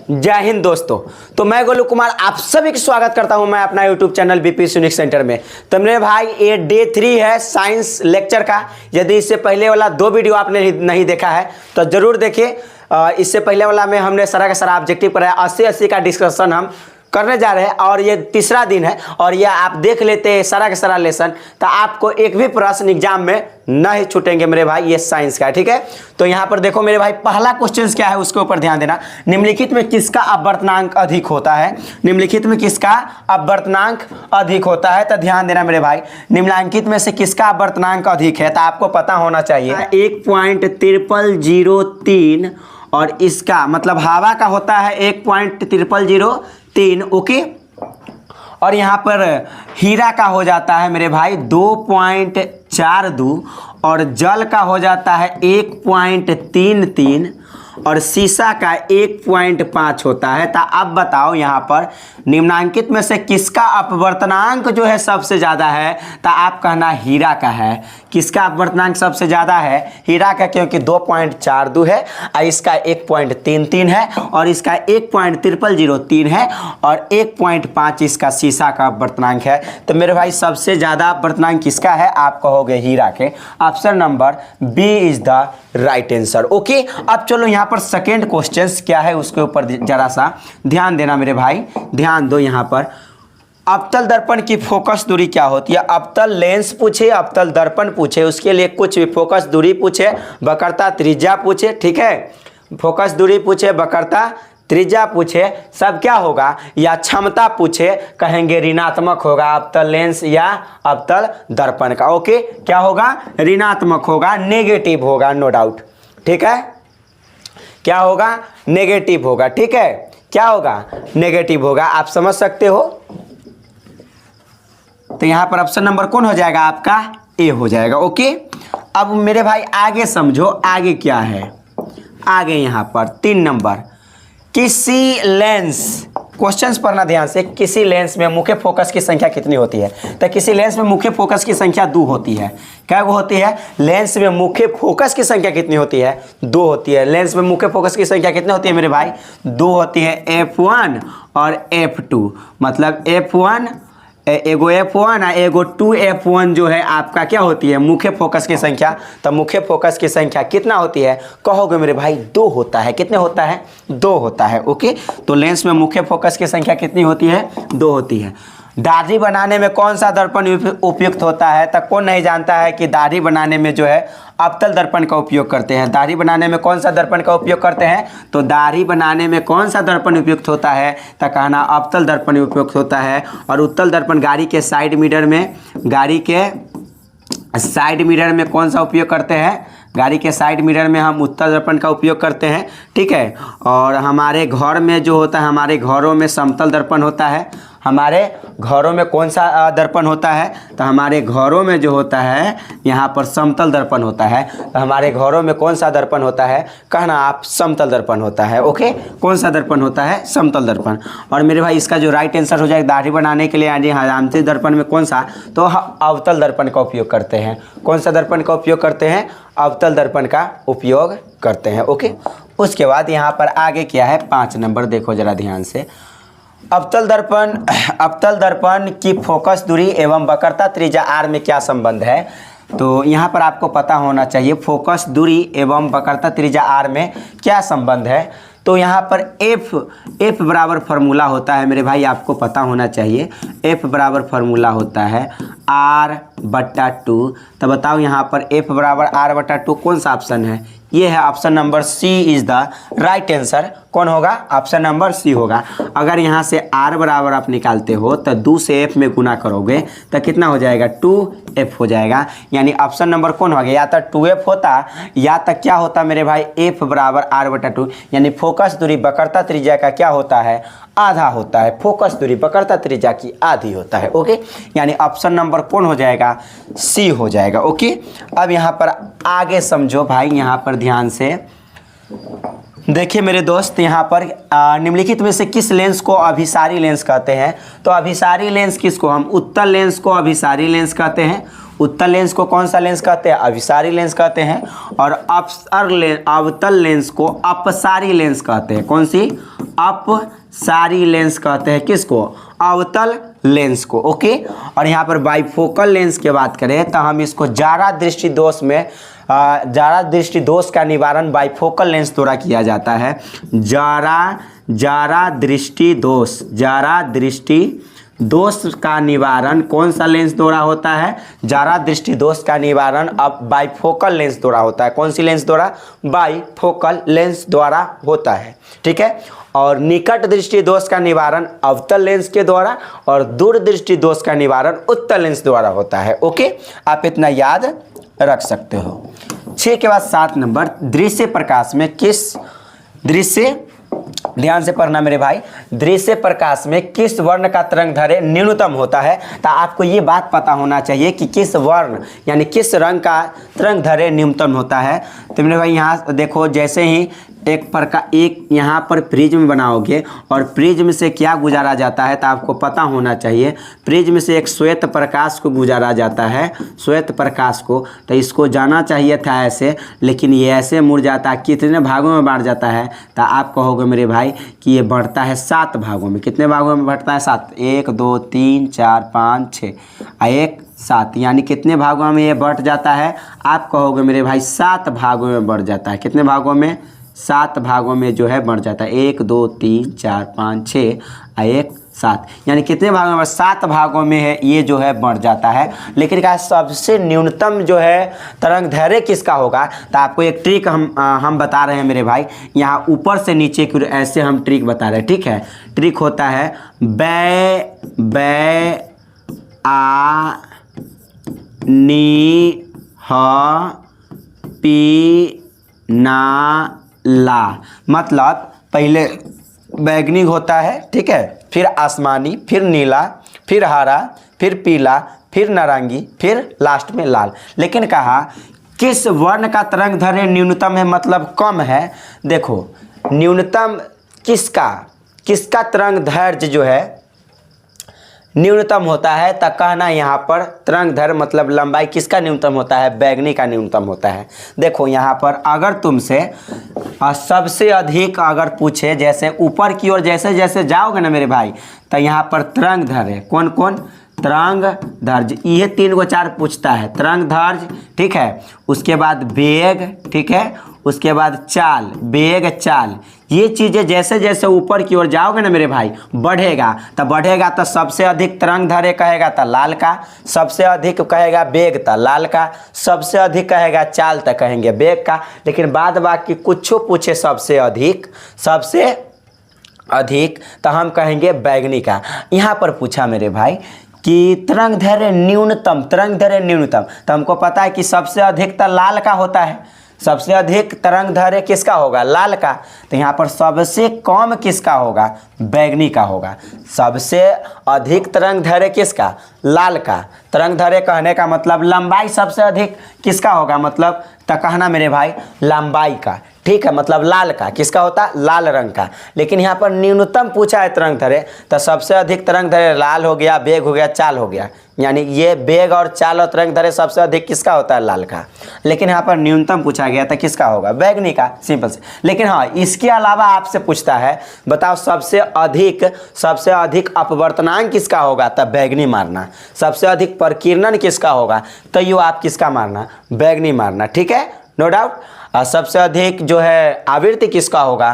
जय हिंद दोस्तों। तो मैं गोलू कुमार आप सभी का स्वागत करता हूं मैं अपना YouTube channel BP unique centre में। तो मेरे भाई ये डे 3 है साइंस लेक्चर का। यदि इससे पहले वाला 2 वीडियो आपने नहीं देखा है तो जरूर देखिए। इससे पहले वाला में हमने सारा का सारा ऑब्जेक्टिव कराया, 80 का डिस्कशन हम करने जा रहे हैं और ये तीसरा दिन है और ये आप देख लेते हैं सारा का सारा लेसन, तो आपको एक भी प्रश्न एग्जाम में नहीं छूटेंगे मेरे भाई। ये साइंस का है, ठीक है। तो यहाँ पर देखो मेरे भाई, पहला क्वेश्चन क्या है उसके ऊपर ध्यान देना। निम्नलिखित में किसका अपवर्तनांक अधिक होता है? निम्नलिखित में किसका अपवर्तनांक अधिक होता है? तो ध्यान देना मेरे भाई, निम्नलिखित में से किसका अपवर्तनांक अधिक है तो आपको पता होना चाहिए। 1.0003 और इसका मतलब हवा का होता है 1.0003, ओके। और यहाँ पर हीरा का हो जाता है मेरे भाई 2.42 और जल का हो जाता है 1.33 और शीशा का 1.5 होता है। तो अब बताओ यहाँ पर निम्नांकित में से किसका अपवर्तनांक जो है सबसे ज़्यादा है? तो आप कहना हीरा का है। किसका अपवर्तनांक सबसे ज़्यादा है? हीरा का, क्योंकि 2.42 है और इसका 1.33 है और इसका 1.0003 है और 1.5 इसका शीशा का अपवर्तनांक है। तो मेरे भाई सबसे ज़्यादा अपवर्तनांक किसका है? आप कहोगे हीरा के। Option number B is the right answer, okay. अब चलो यहाँ पर सेकेंड क्वेश्चन क्या है उसके ऊपर जरा सा ध्यान देना मेरे भाई, ध्यान दो। यहाँ पर अवतल दर्पण की फोकस दूरी क्या होती है? अवतल लेंस पूछे, अवतल दर्पण पूछे, उसके लिए कुछ भी फोकस दूरी पूछे, वक्रता त्रिज्या पूछे, ठीक है। फोकस दूरी पूछे, वक्रता त्रिज्या पूछे, सब क्या होगा? या क्षमता पूछे, कहेंगे ऋणात्मक होगा अवतल लेंस या अवतल दर्पण का, ओके। क्या होगा? ऋणात्मक होगा, नेगेटिव होगा, नो डाउट, ठीक है। क्या होगा? नेगेटिव होगा, ठीक है। क्या होगा? नेगेटिव होगा, आप समझ सकते हो। तो यहां पर ऑप्शन नंबर कौन हो जाएगा? आपका ए हो जाएगा, ओके। अब मेरे भाई आगे समझो, आगे क्या है? आगे यहां पर 3 नंबर, किसी लेंस, क्वेश्चंस पढ़ना ध्यान से। किसी लेंस में मुख्य फोकस की संख्या कितनी होती है? तो किसी लेंस में मुख्य फोकस की संख्या 2 होती है। क्या वो होती है? लेंस में मुख्य फोकस की संख्या कितनी होती है? 2 होती है। लेंस में मुख्य फोकस की संख्या कितनी होती है मेरे भाई? 2 होती है। F1 और F2, मतलब F1 एगो F1 और एगो 2F1 जो है आपका क्या होती है? मुख्य फोकस की संख्या। तो मुख्य फोकस की संख्या कितना होती है? कहोगे मेरे भाई 2 होता है। कितने होता है? 2 होता है, ओके। तो लेंस में मुख्य फोकस की संख्या कितनी होती है? 2 होती है। दाढ़ी बनाने में कौन सा दर्पण उपयुक्त होता है? तो कौन नहीं जानता है कि दाढ़ी बनाने में जो है अवतल दर्पण का उपयोग करते हैं। दाढ़ी बनाने में कौन सा दर्पण का उपयोग करते हैं? तो दाढ़ी बनाने में कौन सा दर्पण उपयुक्त होता है? तो कहना अवतल दर्पण उपयुक्त होता है। और उत्तल दर्पण गाड़ी के साइड मिरर में, गाड़ी के साइड मिरर में कौन सा उपयोग करते हैं? गाड़ी के साइड मिरर में हम उत्तल दर्पण का उपयोग करते हैं, ठीक है। और हमारे घर में जो होता है, हमारे घरों में समतल दर्पण होता है। हमारे घरों में कौन सा दर्पण होता है? तो हमारे घरों में जो होता है यहाँ पर समतल दर्पण होता है। तो हमारे घरों में कौन सा दर्पण होता है? कहना आप समतल दर्पण होता है, ओके। कौन सा दर्पण होता है? समतल दर्पण। और मेरे भाई इसका जो राइट आंसर हो जाएगा दाढ़ी बनाने के लिए यानी हजामती दर्पण में कौन सा? तो अवतल दर्पण का उपयोग करते हैं। कौन सा दर्पण का उपयोग करते हैं? अवतल दर्पण का उपयोग करते हैं, ओके। उसके बाद यहाँ पर आगे क्या है? 5 नंबर देखो जरा ध्यान से। अवतल दर्पण की फोकस दूरी एवं वक्रता त्रिज्या r में क्या संबंध है? तो यहाँ पर आपको पता होना चाहिए फोकस दूरी एवं वक्रता त्रिज्या r में क्या संबंध है। तो यहाँ पर F बराबर फार्मूला होता है मेरे भाई, आपको पता होना चाहिए। F बराबर फार्मूला होता है R/2। तो बताओ यहाँ पर F बराबर R/2 कौन सा ऑप्शन है? ये है option number C is the right answer. कौन होगा? ऑप्शन नंबर सी होगा। अगर यहाँ से R बराबर आप निकालते हो तो 2 से F में गुना करोगे तो कितना हो जाएगा? 2F हो जाएगा। यानी ऑप्शन नंबर कौन हो गया? या तो 2F होता या तो क्या होता मेरे भाई? F बराबर R/2। यानी फोकस दूरी वक्रता त्रिज्या का क्या होता है? आधा होता है। फोकस दूरी वक्रता त्रिज्या की आधी होता है, ओके। यानी ऑप्शन नंबर कौन हो जाएगा? सी हो जाएगा, ओके। अब यहाँ पर आगे समझो भाई, यहाँ पर ध्यान से देखिए मेरे दोस्त। यहाँ पर निम्नलिखित में से किस लेंस को अभिसारी लेंस कहते हैं? तो अभिसारी लेंस किसको? हम उत्तल लेंस को अभिसारी लेंस कहते हैं। उत्तल लेंस को कौन सा लेंस कहते हैं? अभिसारी लेंस कहते हैं। और अवतल लेंस को अपसारी लेंस कहते हैं। कौन सी? अपसारी लेंस कहते हैं किसको? अवतल लेंस को। ओके, और यहाँ पर बाइफोकल लेंस की बात करें तो हम इसको जारा दृष्टि दोष में जारा दृष्टि दोष का निवारण बाइफोकल लेंस द्वारा किया जाता है। जारा दृष्टि दोष का निवारण कौन सा लेंस द्वारा होता है? जारा दृष्टि दोष का निवारण अब बाइफोकल लेंस द्वारा होता है। कौन सी लेंस द्वारा? बाइफोकल लेंस द्वारा होता है। ठीक है, और निकट दृष्टि दोष का निवारण अवतल लेंस के द्वारा और दूर दृष्टि दोष का निवारण उत्तल लेंस द्वारा होता है। ओके, आप इतना याद रख सकते हो। 6 के बाद 7 नंबर, दृश्य प्रकाश में किस दृश्य, ध्यान से पढ़ना मेरे भाई, दृश्य प्रकाश में किस वर्ण का तरंगदैर्घ्य न्यूनतम होता है? तो आपको ये बात पता होना चाहिए कि किस वर्ण यानी किस रंग का तरंगदैर्घ्य न्यूनतम होता है। तो मेरे भाई यहाँ देखो, जैसे ही एक यहाँ पर प्रिज्म बनाओगे और प्रिज्म से क्या गुजारा जाता है तो आपको पता होना चाहिए। प्रिज्म से एक श्वेत प्रकाश को गुजारा जाता है, श्वेत प्रकाश को। तो इसको जाना चाहिए था ऐसे, लेकिन ये ऐसे मुड़ जाता है। कितने भागों में बांट जाता है? तो आप कहोगे मेरे भाई कि ये बढ़ता है 7 भागों में। कितने भागों में बढ़ता है? 7। 1 2 3 4 5 6 1 7, यानी कितने भागों में ये बढ़ जाता है? आप कहोगे मेरे भाई 7 भागों में बढ़ जाता है। कितने भागों में? 7 भागों में जो है बढ़ जाता है। 1 2 3 4 5 6 1 7, यानी कितने भागों में? 7 भागों में है ये जो है बढ़ जाता है। लेकिन क्या सबसे न्यूनतम जो है तरंगदैर्घ्य किसका होगा? तो आपको एक ट्रिक हम बता रहे हैं मेरे भाई। यहाँ ऊपर से नीचे की ऐसे हम ट्रिक बता रहे हैं। ठीक है, ट्रिक होता है आ नी ह पी ना ला, मतलब पहले बैगनी होता है, ठीक है, फिर आसमानी, फिर नीला, फिर हरा, फिर पीला, फिर नारंगी, फिर लास्ट में लाल। लेकिन कहा किस वर्ण का तरंगदैर्घ्य न्यूनतम है, मतलब कम है। देखो न्यूनतम किसका तरंगदैर्घ्य जो है न्यूनतम होता है, तो कहना यहाँ पर तरंगदैर्घ्य मतलब लंबाई किसका न्यूनतम होता है? बैगनी का न्यूनतम होता है। देखो यहाँ पर अगर तुमसे सबसे अधिक अगर पूछे, जैसे ऊपर की ओर जैसे जैसे जाओगे ना मेरे भाई, तो यहाँ पर तरंगदैर्घ्य कौन कौन? तरंगदैर्घ्य, ये 3 को 4 पूछता है। तरंगदैर्घ्य, ठीक है, उसके बाद वेग, ठीक है, उसके बाद चाल, वेग चाल, ये चीज़ें जैसे जैसे ऊपर की ओर जाओगे ना मेरे भाई बढ़ेगा तो सबसे अधिक तरंगदैर्घ्य कहेगा तो लाल का, सबसे अधिक कहेगा वेग तो लाल का, सबसे अधिक कहेगा चाल तो कहेंगे वेग का। लेकिन बाद बाकी कुछ पूछे सबसे अधिक तो हम कहेंगे बैगनी का। यहाँ पर पूछा मेरे भाई कि तरंगदैर्घ्य न्यूनतम, तो हमको पता है कि सबसे अधिक तो लाल का होता है। सबसे अधिक तरंगदैर्घ्य किसका होगा? लाल का। तो यहाँ पर सबसे कम किसका होगा? बैगनी का होगा। सबसे अधिक तरंगदैर्घ्य किसका? लाल का। तरंगदैर्घ्य कहने का मतलब लंबाई सबसे अधिक किसका होगा? मतलब तो कहना मेरे भाई लंबाई का, ठीक है, मतलब लाल का। किसका होता? लाल रंग का। लेकिन यहाँ पर न्यूनतम पूछा है तरंगदैर्घ्य, तो सबसे अधिक तरंगदैर्घ्य लाल हो गया, वेग हो गया, चाल हो गया, यानी ये वेग और चाल और तरंगदैर्घ्य सबसे अधिक किसका होता है? लाल का। लेकिन यहाँ पर न्यूनतम पूछा गया था किसका होगा? बैगनी का, सिंपल से। लेकिन हाँ, इसके अलावा आपसे पूछता है बताओ सबसे अधिक अपवर्तनांक किसका होगा? तब बैगनी मारना। सबसे अधिक प्रकीर्णन किसका होगा? तो यो आप किसका मारना? बैगनी मारना, ठीक है, नो डाउट। सबसे अधिक जो है आवृत्ति किसका होगा?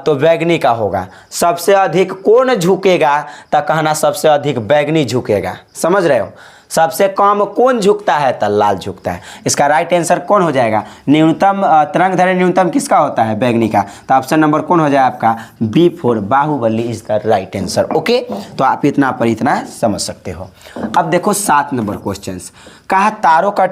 तो बैगनी का होगा। सबसे अधिक कौन झुकेगा? तो कहना सबसे अधिक बैगनी झुकेगा। समझ रहे हो? सबसे कम कौन झुकता है? तो लाल झुकता है। इसका राइट आंसर कौन हो जाएगा? न्यूनतम तरंगदैर्घ्य न्यूनतम किसका होता है? बैगनी का। तो ऑप्शन नंबर कौन हो जाए आपका? B4 Baahubali is the right answer. Okay, तो आप इतना पर इतना समझ सकते हो। अब देखो 7 नंबर क्वेश्चन। कहा तारों का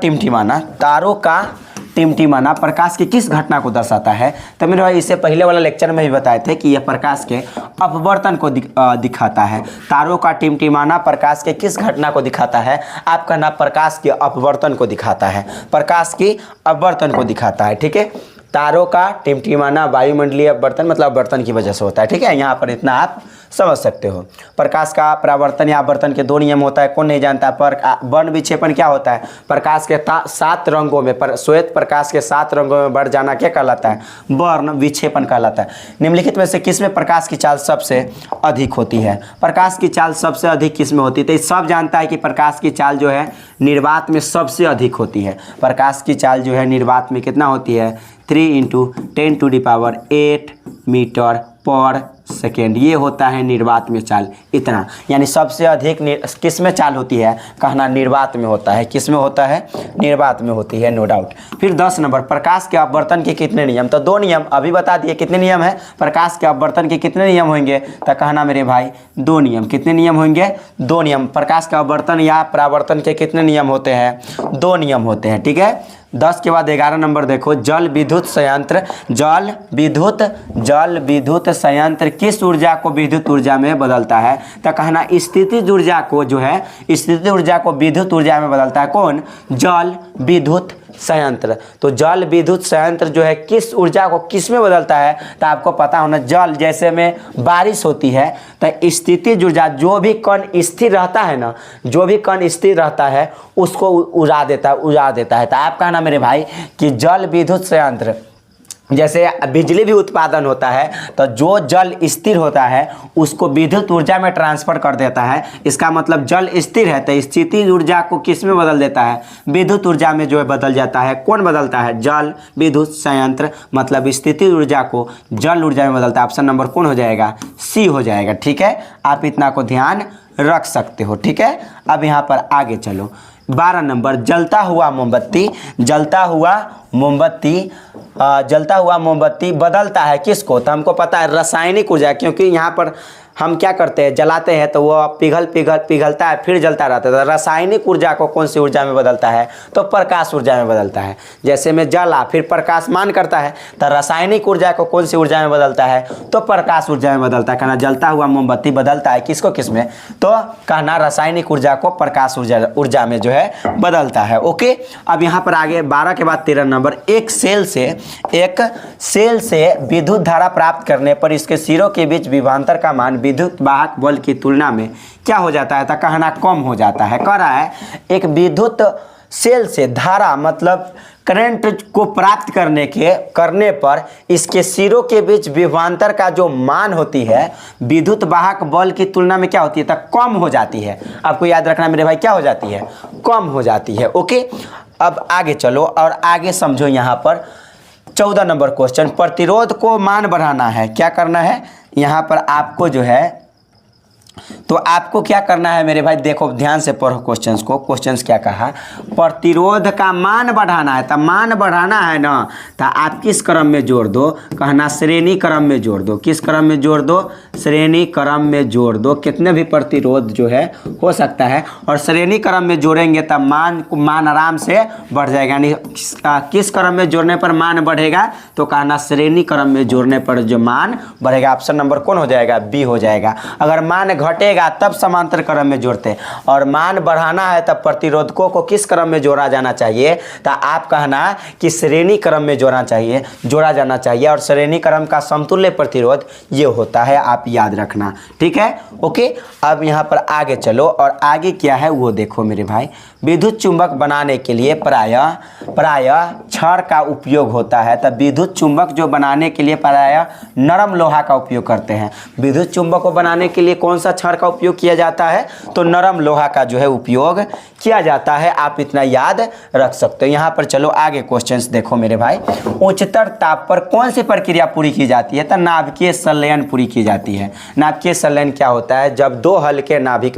टिमटिमाना प्रकाश की किस घटना को दर्शाता है? तो मेरे भाई इससे पहले वाला लेक्चर में भी बताए थे कि यह प्रकाश के अपवर्तन को दिखाता है। तारों का टिमटिमाना प्रकाश के किस घटना को दिखाता है? आपका नाम प्रकाश के अपवर्तन को दिखाता है। प्रकाश की अपवर्तन को दिखाता है, ठीक है। तारों का टिमटिमाना वायुमंडलीय अपवर्तन मतलब अपवर्तन की वजह से होता है, ठीक है। यहाँ पर इतना आप समझ सकते हो। प्रकाश का परावर्तन या आवर्तन के दो नियम होता है, कौन नहीं जानता। पर वर्ण विक्षेपण क्या होता है, प्रकाश के 7 रंगों में श्वेत प्रकाश के 7 रंगों में बढ़ जाना क्या कहलाता है, वर्ण विक्षेपण कहलाता है। निम्नलिखित में से किस में प्रकाश की चाल सबसे अधिक होती है, प्रकाश की चाल सबसे अधिक किस में होती है। तो सब जानता है कि प्रकाश की चाल जो है निर्वात में सबसे अधिक होती है। प्रकाश की चाल जो है निर्वात में कितना होती है, 3 × 10⁸ मीटर पर सेकेंड, ये होता है निर्वात में चाल इतना। यानी सबसे अधिक किस में चाल होती है, कहना निर्वात में होता है। किस में होता है, निर्वात में होती है, नो डाउट। फिर 10 नंबर, प्रकाश के अपवर्तन के कितने नियम। तो 2 नियम अभी बता दिए, कितने नियम है, प्रकाश के अपवर्तन के कितने नियम होंगे। तो कहना मेरे भाई 2 नियम। कितने नियम होंगे, 2 नियम। प्रकाश का अपवर्तन या परावर्तन के कितने नियम होते हैं, 2 नियम होते हैं, ठीक है। 10 के बाद 11 नंबर देखो, जल विद्युत संयंत्र। जल विद्युत संयंत्र किस ऊर्जा को विद्युत ऊर्जा में बदलता है। तो कहना स्थितिज ऊर्जा को जो है, स्थितिज ऊर्जा को विद्युत ऊर्जा में बदलता है कौन, जल विद्युत संयंत्र। तो जल विद्युत संयंत्र जो है किस ऊर्जा को किस में बदलता है, तो आपको पता होना, जल जैसे में बारिश होती है तो स्थितिज ऊर्जा, जो भी कण स्थिर रहता है ना, जो भी कण स्थिर रहता है उसको उड़ा देता है। तो आप कहना मेरे भाई कि जल विद्युत संयंत्र, जैसे बिजली भी उत्पादन होता है तो जो जल स्थिर होता है उसको विद्युत ऊर्जा में ट्रांसफर कर देता है। इसका मतलब जल स्थिर है तो स्थितिज ऊर्जा को किस में बदल देता है, विद्युत ऊर्जा में जो है बदल जाता है। कौन बदलता है, जल विद्युत संयंत्र, मतलब स्थितिज ऊर्जा को जल ऊर्जा में बदलता है। ऑप्शन नंबर कौन हो जाएगा, सी हो जाएगा, ठीक है। आप इतना को ध्यान रख सकते हो, ठीक है। अब यहाँ पर आगे चलो, 12 नंबर, जलता हुआ मोमबत्ती बदलता है किसको। तो हमको पता है रासायनिक ऊर्जा, क्योंकि यहाँ पर हम क्या करते हैं, जलाते हैं तो वो पिघलता है फिर जलता रहता है। तो रासायनिक ऊर्जा को कौन सी ऊर्जा में बदलता है, तो प्रकाश ऊर्जा में बदलता है। जैसे में जला फिर प्रकाशमान करता है, तो रासायनिक ऊर्जा को कौन सी ऊर्जा में बदलता है, तो प्रकाश ऊर्जा में बदलता है। कहना जलता हुआ मोमबत्ती बदलता है किसको किस में, तो कहना रासायनिक ऊर्जा को प्रकाश ऊर्जा में जो है बदलता है। ओके, अब यहाँ पर आगे 12 के बाद 13 नंबर, एक सेल से विद्युत धारा प्राप्त करने पर इसके सिरों के बीच विभवांतर का मान विद्युत वाहक बल की तुलना में क्या हो जाता है, तो कहना कम हो जाता है। कह रहा है एक विद्युत सेल से धारा मतलब करंट को प्राप्त करने पर इसके सिरों के बीच विभवांतर का जो मान होती है विद्युत वाहक बल की तुलना में क्या होती है, तो कम हो जाती है। आपको याद रखना मेरे भाई, क्या हो जाती है, कम हो जाती है। ओके, अब आगे चलो और आगे समझो। यहाँ पर 14 नंबर क्वेश्चन, प्रतिरोध को मान बढ़ाना है। क्या करना है, यहाँ पर आपको जो है, तो आपको क्या करना है मेरे भाई, देखो ध्यान से पढ़ो क्वेश्चंस को। क्वेश्चंस क्या कहा, प्रतिरोध का मान बढ़ाना है। तो मान बढ़ाना है ना, तो आप किस क्रम में जोड़ दो, कहना श्रेणी क्रम में जोड़ दो। किस क्रम में जोड़ दो, श्रेणी क्रम में जोड़ दो। कितने भी प्रतिरोध जो है हो सकता है, और श्रेणी क्रम में जोड़ेंगे तब मान आराम से बढ़ जाएगा। यानी किस क्रम में जोड़ने पर मान बढ़ेगा, तो कहना श्रेणी क्रम में जोड़ने पर जो मान बढ़ेगा। ऑप्शन नंबर कौन हो जाएगा, बी हो जाएगा। अगर मान घटेगा तब समांतर क्रम में जोड़ते, और मान बढ़ाना है तब प्रतिरोधकों को किस क्रम में जोड़ा जाना चाहिए, तो आप कहना कि श्रेणी क्रम में जोड़ा जाना चाहिए। और श्रेणी क्रम का समतुल्य प्रतिरोध ये होता है, आप याद रखना, ठीक है। ओके, अब यहाँ पर आगे चलो और आगे क्या है वो देखो मेरे भाई। विद्युत चुंबक बनाने के लिए प्रायः छड़ का उपयोग होता है। तब विद्युत चुंबक जो बनाने के लिए प्रायः नरम लोहा का उपयोग करते हैं। विद्युत चुंबक को बनाने के लिए कौन सा छड़ का उपयोग किया जाता है, तो नरम लोहा का जो है उपयोग किया जाता है। आप इतना याद रख सकते हो। यहाँ पर चलो आगे क्वेश्चंस देखो मेरे भाई। उच्चतर ताप पर कौन सी प्रक्रिया पूरी की जाती है, तो नाभिकीय संलयन पूरी की जाती है। नाभिकीय संलयन क्या होता है, जब दो हल्के नाभिक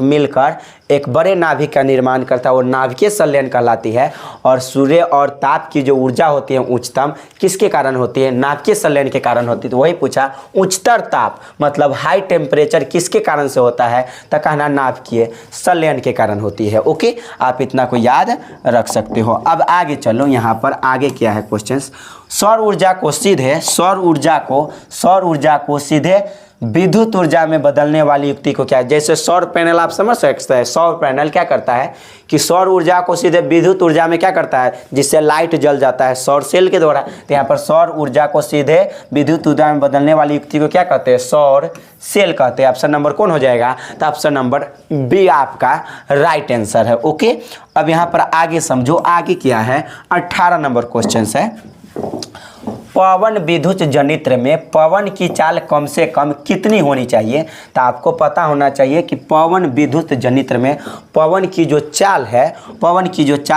मिलकर एक बड़े नाभिक का निर्माण करता है, वो नाभिकीय संलयन कहलाती है। और सूर्य और ताप की जो ऊर्जा होती है उच्चतम किसके कारण होती है, नाभिकीय संलयन के कारण होती है। तो वही पूछा, उच्चतर ताप मतलब हाई टेम्परेचर किसके कारण से होता है, तो कहना नाभिकीय संलयन के कारण होती है। ओके, आप इतना को याद रख सकते हो। अब आगे चलो, यहाँ पर आगे क्या है क्वेश्चन। सौर ऊर्जा को सीधे विद्युत ऊर्जा में बदलने वाली युक्ति को क्या, जैसे सौर पैनल आप समझ सकते हैं, सौर पैनल क्या करता है कि सौर ऊर्जा को सीधे विद्युत ऊर्जा में क्या करता है, जिससे लाइट जल जाता है सौर सेल के द्वारा। तो यहाँ पर सौर ऊर्जा को सीधे विद्युत ऊर्जा में बदलने वाली युक्ति को क्या कहते हैं, सौर सेल कहते हैं। ऑप्शन नंबर कौन हो जाएगा, तो ऑप्शन नंबर बी आपका राइट आंसर है। ओके, अब यहाँ पर आगे समझो, आगे क्या है, 18 नंबर क्वेश्चन है। पवन विद्युत जनित्र में पवन की चाल कम से कम कितनी होनी चाहिए, तो आपको पता होना चाहिए कि पवन विद्युत जनित्र में पवन की जो चाल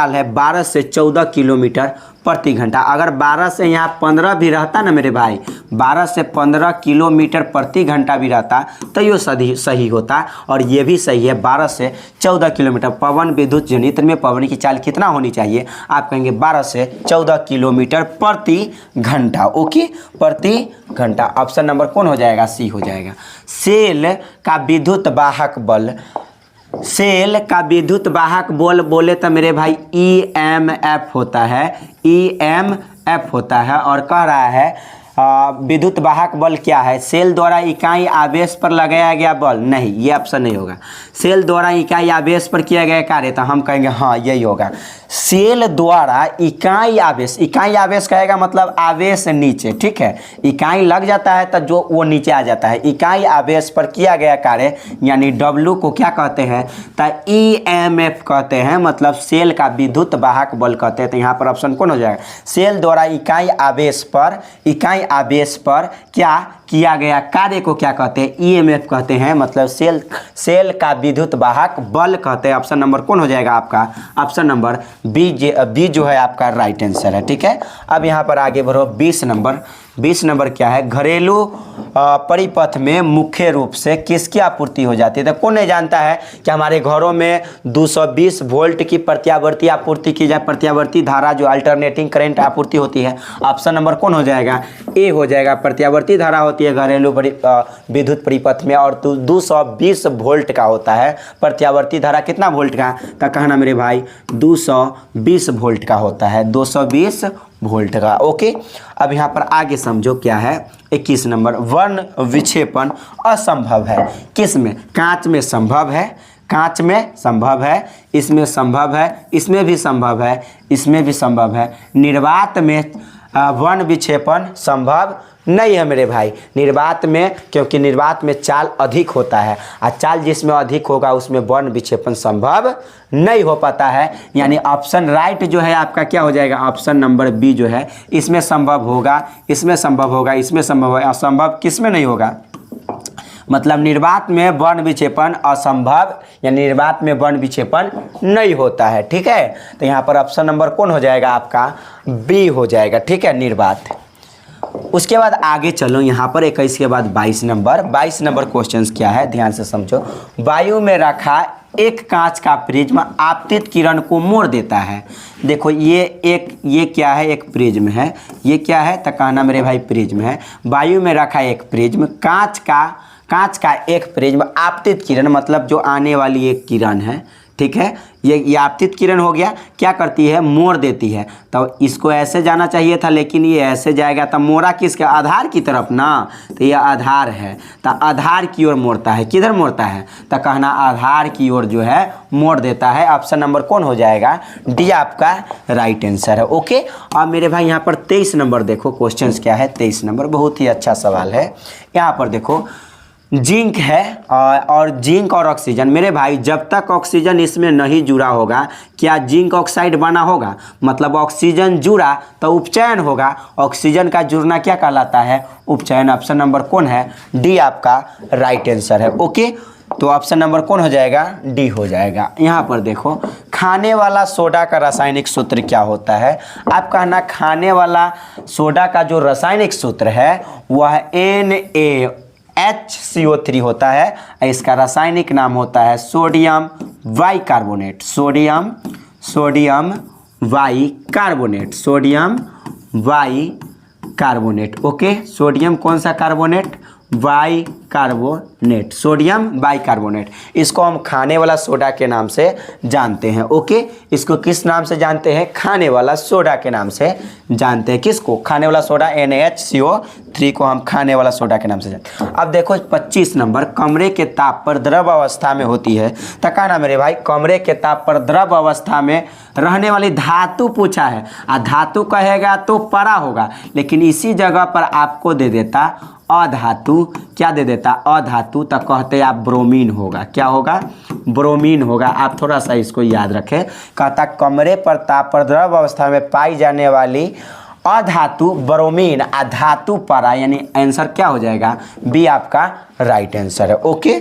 है 12 से 14 किलोमीटर प्रति घंटा। अगर 12 से यहाँ 15 भी रहता ना मेरे भाई, 12 से 15 किलोमीटर प्रति घंटा भी रहता तो ये सही होता, और ये भी सही है। 12 से 14 किलोमीटर पवन विद्युत जनित्र में पवन की चाल कितना होनी चाहिए, आप कहेंगे 12 से 14 किलोमीटर प्रति घंटा। ओके, प्रति घंटा। ऑप्शन नंबर कौन हो जाएगा, सी हो जाएगा। सेल का विद्युत वाहक बल, सेल का विद्युत वाहक बल बोले तो मेरे भाई EMF होता है, EMF होता है। और कह रहा है विद्युत वाहक बल क्या है, सेल द्वारा इकाई आवेश पर लगाया गया बल, नहीं ये ऑप्शन नहीं होगा। सेल द्वारा इकाई आवेश पर किया गया कार्य, तो हम कहेंगे हाँ यही होगा। सेल द्वारा इकाई आवेश कहेगा मतलब आवेश नीचे, ठीक है, इकाई लग जाता है तो जो वो नीचे आ जाता है। इकाई आवेश पर किया गया कार्य यानी W को क्या कहते हैं, तो EMF कहते हैं, मतलब सेल का विद्युत वाहक बल कहते हैं। तो यहाँ पर ऑप्शन कौन हो जाएगा, सेल द्वारा इकाई आवेश पर क्या किया गया कार्य को क्या कहते हैं, EMF कहते हैं, मतलब सेल का विद्युत वाहक बल कहते हैं। ऑप्शन नंबर कौन हो जाएगा आपका, ऑप्शन नंबर बी जो है आपका राइट आंसर है। ठीक है, अब यहाँ पर आगे बढ़ो। 20 नंबर क्या है, घरेलू परिपथ में मुख्य रूप से किसकी आपूर्ति हो जाती है। तो कौन नहीं जानता है कि हमारे घरों में 220 वोल्ट की प्रत्यावर्ती आपूर्ति की जाए, प्रत्यावर्ती धारा जो अल्टरनेटिंग करंट आपूर्ति होती है। ऑप्शन नंबर कौन हो जाएगा, ए हो जाएगा। प्रत्यावर्ती धारा होती है घरेलू विद्युत परिपथ में, और 220 वोल्ट का होता है प्रत्यावर्ती धारा। कितना वोल्ट का, तो कहना मेरे भाई 220 वोल्ट का होता है, 220 वोल्ट का। ओके, अब यहाँ पर आगे समझो क्या है। 21 नंबर, वर्ण विक्षेपण असंभव है किसमें, कांच में संभव है, कांच में संभव है, इसमें संभव है, इसमें भी संभव है, इसमें भी संभव है। निर्वात में वर्ण विक्षेपण संभव नहीं है मेरे भाई, निर्वात में, क्योंकि निर्वात में चाल अधिक होता है, और चाल जिसमें अधिक होगा उसमें वर्ण विक्षेपण संभव नहीं हो पाता है। यानी ऑप्शन राइट जो है आपका क्या हो जाएगा, ऑप्शन नंबर बी जो है, इसमें संभव होगा, इसमें संभव होगा, इसमें संभव है, असंभव किसमें नहीं होगा। मतलब निर्वात में वर्ण विक्षेपण असंभव, या निर्वात में वर्ण विक्षेपण नहीं होता है। ठीक है, तो यहाँ पर ऑप्शन नंबर कौन हो जाएगा आपका, बी हो जाएगा। ठीक है, निर्वात। उसके बाद आगे चलो, यहाँ पर 21 के बाद 22 नंबर क्वेश्चन क्या है, ध्यान से समझो। वायु में रखा एक कांच का प्रिज्म आपतित किरण को मोड़ देता है। देखो ये क्या है, एक प्रिज्म है, ये क्या है, तो कहना मेरे भाई प्रिज्म है। वायु में रखा एक प्रिज्म, कांच का एक प्रिज्म आपतित किरण मतलब जो आने वाली एक किरण है, ठीक है, ये आपतित किरण हो गया, क्या करती है, मोड़ देती है। तो इसको ऐसे जाना चाहिए था, लेकिन ये ऐसे जाएगा, तो मोड़ा किसके, आधार की तरफ ना, तो ये आधार है, तो आधार की ओर मोड़ता है। किधर मोड़ता है, तो कहना आधार की ओर जो है मोड़ देता है। ऑप्शन नंबर कौन हो जाएगा, डी आपका राइट आंसर है। ओके, अब मेरे भाई यहाँ पर 23 नंबर देखो, क्वेश्चन क्या है 23 नंबर, बहुत ही अच्छा सवाल है। यहाँ पर देखो, जिंक है और जिंक और ऑक्सीजन, मेरे भाई जब तक ऑक्सीजन इसमें नहीं जुड़ा होगा, क्या जिंक ऑक्साइड बना होगा, मतलब ऑक्सीजन जुड़ा तो उपचयन होगा। ऑक्सीजन का जुड़ना क्या कहलाता है, उपचयन। ऑप्शन नंबर कौन है, डी आपका राइट आंसर है। ओके, तो ऑप्शन नंबर कौन हो जाएगा, डी हो जाएगा। यहाँ पर देखो, खाने वाला सोडा का रासायनिक सूत्र क्या होता है। आप कहना खाने वाला सोडा का जो रासायनिक सूत्र है वह NaHCO3 होता है। इसका रासायनिक नाम होता है sodium bicarbonate, sodium bicarbonate. Okay, sodium कौन सा कार्बोनेट, बाइकार्बोनेट, सोडियम बाइकार्बोनेट। इसको हम खाने वाला सोडा के नाम से जानते हैं। ओके, इसको किस नाम से जानते हैं? खाने वाला सोडा के नाम से जानते हैं। किसको? खाने वाला सोडा NaHCO3 को हम खाने वाला सोडा के नाम से जानते हैं। अब देखो 25 नंबर, कमरे के ताप पर द्रव अवस्था में होती है। तो कहना मेरे भाई, कमरे के ताप पर द्रव अवस्था में रहने वाली धातु पूछा है। धातु कहेगा तो परा होगा, लेकिन इसी जगह पर आपको दे देता अधातु। क्या दे देता? अधातु। तो कहते आप ब्रोमीन होगा। क्या होगा? ब्रोमीन होगा। आप थोड़ा सा इसको याद रखें। कहता कमरे पर ताप पर द्रव अवस्था में पाई जाने वाली अधातु ब्रोमीन, अधातु परा, यानी आंसर क्या हो जाएगा? बी आपका राइट आंसर है। ओके,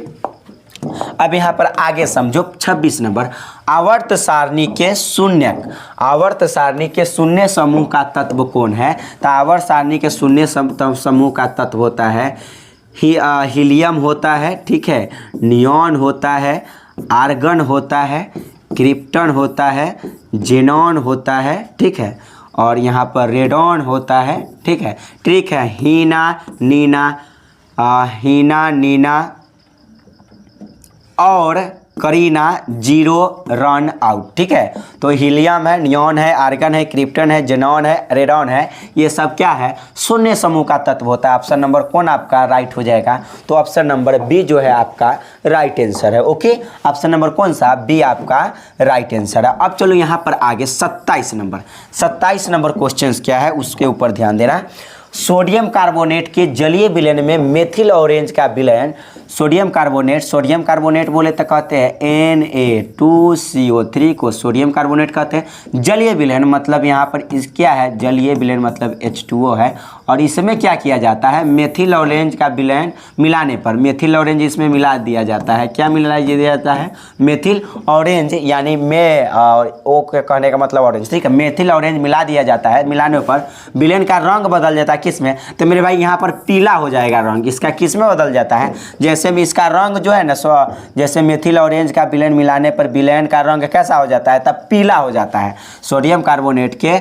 अब यहाँ पर आगे समझो 26 नंबर, आवर्त सारणी के शून्यक, आवर्त सारणी के शून्य समूह का तत्व कौन है? तो आवर्त सारणी के शून्य समूह का तत्व होता है हीलियम होता है, ठीक है, नियॉन होता है, आर्गन होता है, क्रिप्टन होता है, जेनॉन होता है, ठीक है, और यहाँ पर रेडॉन होता है, ठीक है, ठीक है, हीना नीना और करीना जीरो रन आउट, ठीक है। तो हीलियम है, नियॉन है, आर्गन है, क्रिप्टन है, जेनॉन है, रेडॉन है, ये सब क्या है? शून्य समूह का तत्व होता है। ऑप्शन नंबर कौन आपका राइट हो जाएगा? तो ऑप्शन नंबर बी जो है आपका राइट आंसर है। ओके, ऑप्शन नंबर कौन सा? बी आपका राइट आंसर है। अब चलो यहाँ पर आगे 27 नंबर, 27 नंबर क्वेश्चन क्या है उसके ऊपर ध्यान देना। सोडियम कार्बोनेट के जलीय विलयन में मेथिल ऑरेंज का विलयन, सोडियम कार्बोनेट बोले तो कहते हैं Na2CO3 को सोडियम कार्बोनेट कहते हैं। जलीय विलयन मतलब यहाँ पर इस क्या है? जलीय विलयन मतलब H2O है, और इसमें क्या किया जाता है? मेथिल ऑरेंज का विलयन मिलाने पर मेथिल ऑरेंज इसमें मिला दिया जाता है। क्या मिला दिया जाता है? मेथिल ऑरेंज, यानी ओ के कहने का मतलब ऑरेंज, ठीक है, मेथिल ऑरेंज मिला दिया जाता है। मिलाने पर विलयन का रंग बदल जाता है। किस में? तो मेरे भाई यहाँ पर पीला हो जाएगा रंग। इसका किस में बदल जाता है? जैसे में इसका रंग जो है ना, जैसे मेथिल ऑरेंज का विलयन मिलाने पर विलयन का रंग कैसा हो जाता है? तब पीला हो जाता है। सोडियम कार्बोनेट के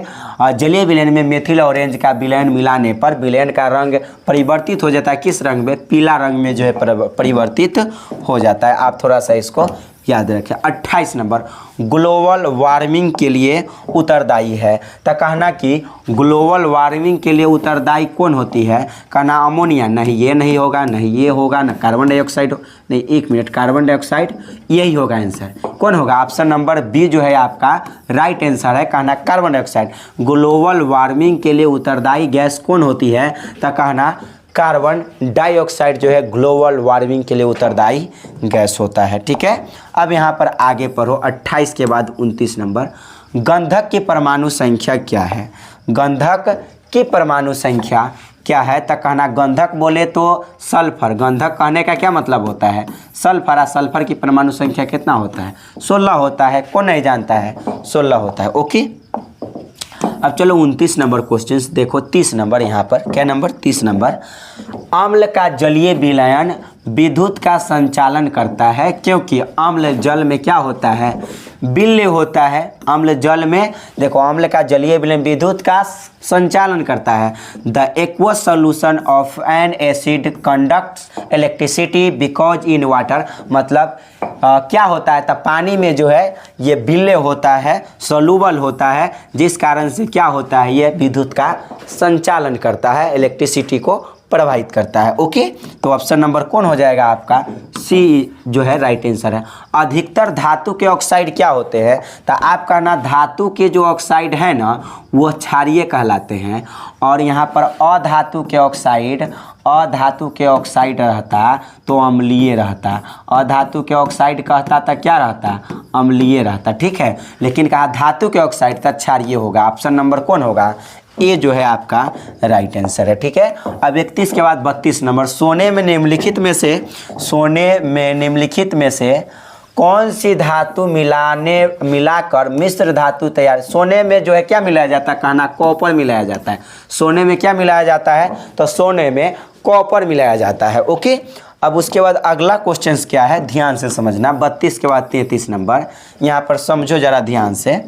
जलीय विलयन में मेथिल ऑरेंज का विलयन मिलाने पर विलयन का रंग परिवर्तित हो जाता है। किस रंग में? पीला रंग में जो है परिवर्तित हो जाता है। आप थोड़ा सा इसको याद रखें। 28 नंबर, ग्लोबल वार्मिंग के लिए उत्तरदायी है। तो कहना कि ग्लोबल वार्मिंग के लिए उत्तरदायी कौन होती है? कहना अमोनिया, नहीं ये नहीं होगा, नहीं ये होगा, ना कार्बन डाइऑक्साइड, नहीं एक मिनट, कार्बन डाइऑक्साइड यही होगा आंसर। कौन होगा? ऑप्शन नंबर बी जो है आपका राइट आंसर है। कहना कार्बन डाइऑक्साइड। ग्लोबल वार्मिंग के लिए उत्तरदायी गैस कौन होती है? तो कहना कार्बन डाइऑक्साइड जो है ग्लोबल वार्मिंग के लिए उत्तरदायी गैस होता है, ठीक है। अब यहाँ पर आगे पढ़ो 28 के बाद 29 नंबर, गंधक की परमाणु संख्या क्या है? गंधक की परमाणु संख्या क्या है? तो कहना गंधक बोले तो सल्फर, गंधक कहने का क्या मतलब होता है? सल्फर। सल्फर की परमाणु संख्या कितना होता है? 16 होता है। कौन नहीं जानता है? 16 होता है। ओके, अब चलो 29 नंबर क्वेश्चंस देखो। 30 नंबर यहाँ पर क्या नंबर? 30 नंबर, अम्ल का जलीय विलयन विद्युत का संचालन करता है क्योंकि अम्ल जल में क्या होता है? विलय होता है। अम्ल जल में देखो, अम्ल का जलीय विलयन विद्युत का संचालन करता है। The aqueous solution of N acid conducts electricity because in water, मतलब क्या होता है? तब पानी में जो है ये विलय होता है, सोलूबल होता है, जिस कारण से क्या होता है? ये विद्युत का संचालन करता है, इलेक्ट्रिसिटी को प्रभावित करता है। ओके, तो ऑप्शन नंबर कौन हो जाएगा आपका? सी जो है राइट आंसर है। अधिकतर धातु के ऑक्साइड क्या होते हैं? तो आप कहना धातु के जो ऑक्साइड है ना वो क्षारीय कहलाते हैं, और यहाँ पर अधातु के ऑक्साइड रहता तो अम्लीय रहता। अधातु के ऑक्साइड कहता था क्या रहता? अम्लीय रहता, ठीक है। लेकिन कहा धातु के ऑक्साइड का क्षारीय होगा। ऑप्शन नंबर कौन होगा? ये जो है आपका राइट आंसर है, ठीक है। अब 31 के बाद 32 नंबर, सोने में निम्नलिखित में से कौन सी धातु मिलाकर मिश्र धातु तैयार? सोने में जो है क्या मिलाया जाता है? कहना कॉपर मिलाया जाता है। सोने में क्या मिलाया जाता है? तो सोने में कॉपर मिलाया जाता है। ओके, अब उसके बाद अगला क्वेश्चन क्या है? ध्यान से समझना। 32 के बाद 33 नंबर, यहाँ पर समझो जरा ध्यान से।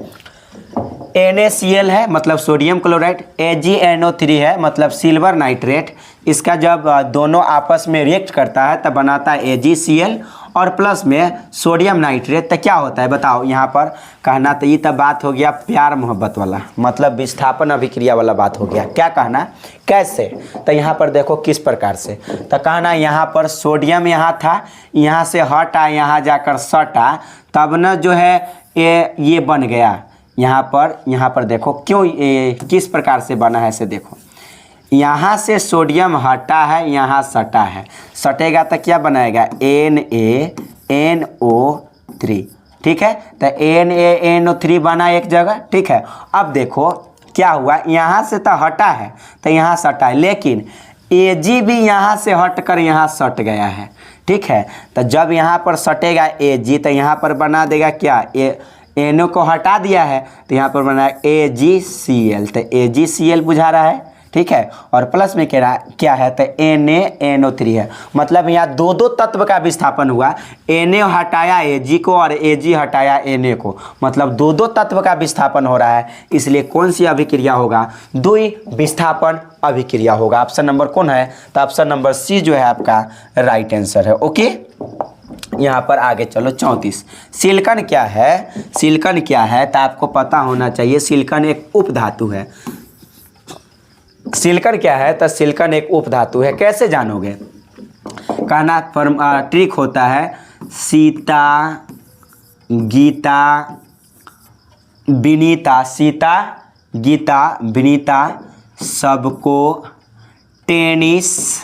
NaCl है मतलब सोडियम क्लोराइड, AgNO3 है मतलब सिल्वर नाइट्रेट। इसका जब दोनों आपस में रिएक्ट करता है तब बनाता है AgCl और प्लस में सोडियम नाइट्रेट। तो क्या होता है बताओ यहाँ पर कहना। तो ये तब बात हो गया प्यार मोहब्बत वाला, मतलब विस्थापन अभिक्रिया वाला बात हो गया। क्या कहना कैसे, तो यहाँ पर देखो किस प्रकार से। तो कहना यहाँ पर सोडियम यहाँ था, यहाँ से हटा यहाँ जाकर सटा, तब न जो है ये बन गया यहाँ पर देखो क्यों किस प्रकार से बना है से देखो। यहाँ से सोडियम हटा है, यहाँ सटा है, सटेगा तो क्या बनाएगा NaNO3, ठीक है। तो NaNO3 बना एक जगह, ठीक है। अब देखो क्या हुआ, यहाँ से तो हटा है तो यहाँ सटा है, लेकिन Ag भी यहाँ से हटकर यहाँ सट गया है, ठीक है। तो जब यहाँ पर सटेगा Ag तो यहाँ पर बना देगा क्या, NO को हटा दिया है तो यहाँ पर बना AgCl। तो AgCl बुझा रहा है, ठीक है। और प्लस में क्या है तो NaNO3 है, मतलब यहाँ दो तत्व का विस्थापन हुआ। Na हटाया Ag को और Ag हटाया Na को, मतलब दो तत्व का विस्थापन हो रहा है। इसलिए कौन सी अभिक्रिया होगा, द्वि विस्थापन अभिक्रिया होगा। ऑप्शन नंबर कौन है, तो ऑप्शन नंबर सी जो है आपका राइट आंसर है। ओके, यहाँ पर आगे चलो 34। सिलिकॉन क्या है, सिलिकॉन क्या है तो आपको पता होना चाहिए। सिलिकॉन एक उपधातु है। सिलिकॉन क्या है तो सिलिकॉन एक उपधातु है। कैसे जानोगे, कहना ट्रिक होता है सीता गीता विनीता, सीता गीता विनीता सबको टेनिस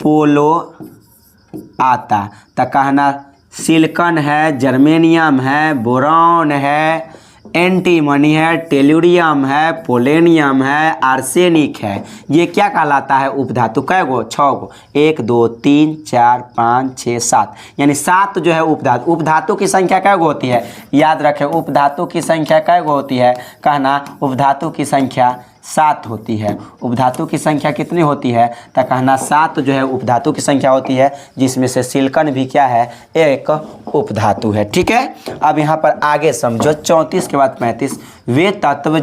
पोलो आता। तो कहना सिलिकॉन है, जर्मेनियम है, बोरॉन है, एंटीमनी है, टेलुरियम है, पोलेनियम है, आर्सेनिक है। ये क्या कहलाता है उपधातु। कै गो, 6 गो, 1 2 3 4 5 6 7, यानी 7 जो है उपधातु। उपधातु की संख्या कै गो होती है, याद रखें उपधातु की संख्या कै गो होती है। कहना उपधातु की संख्या 7 होती है। उपधातु की संख्या कितनी होती है तो कहना 7 जो है उपधातु की संख्या होती है, जिसमें से सिलिकॉन भी क्या है, एक उपधातु है, ठीक है। अब यहाँ पर आगे समझो 34 के बाद 35। वे तत्व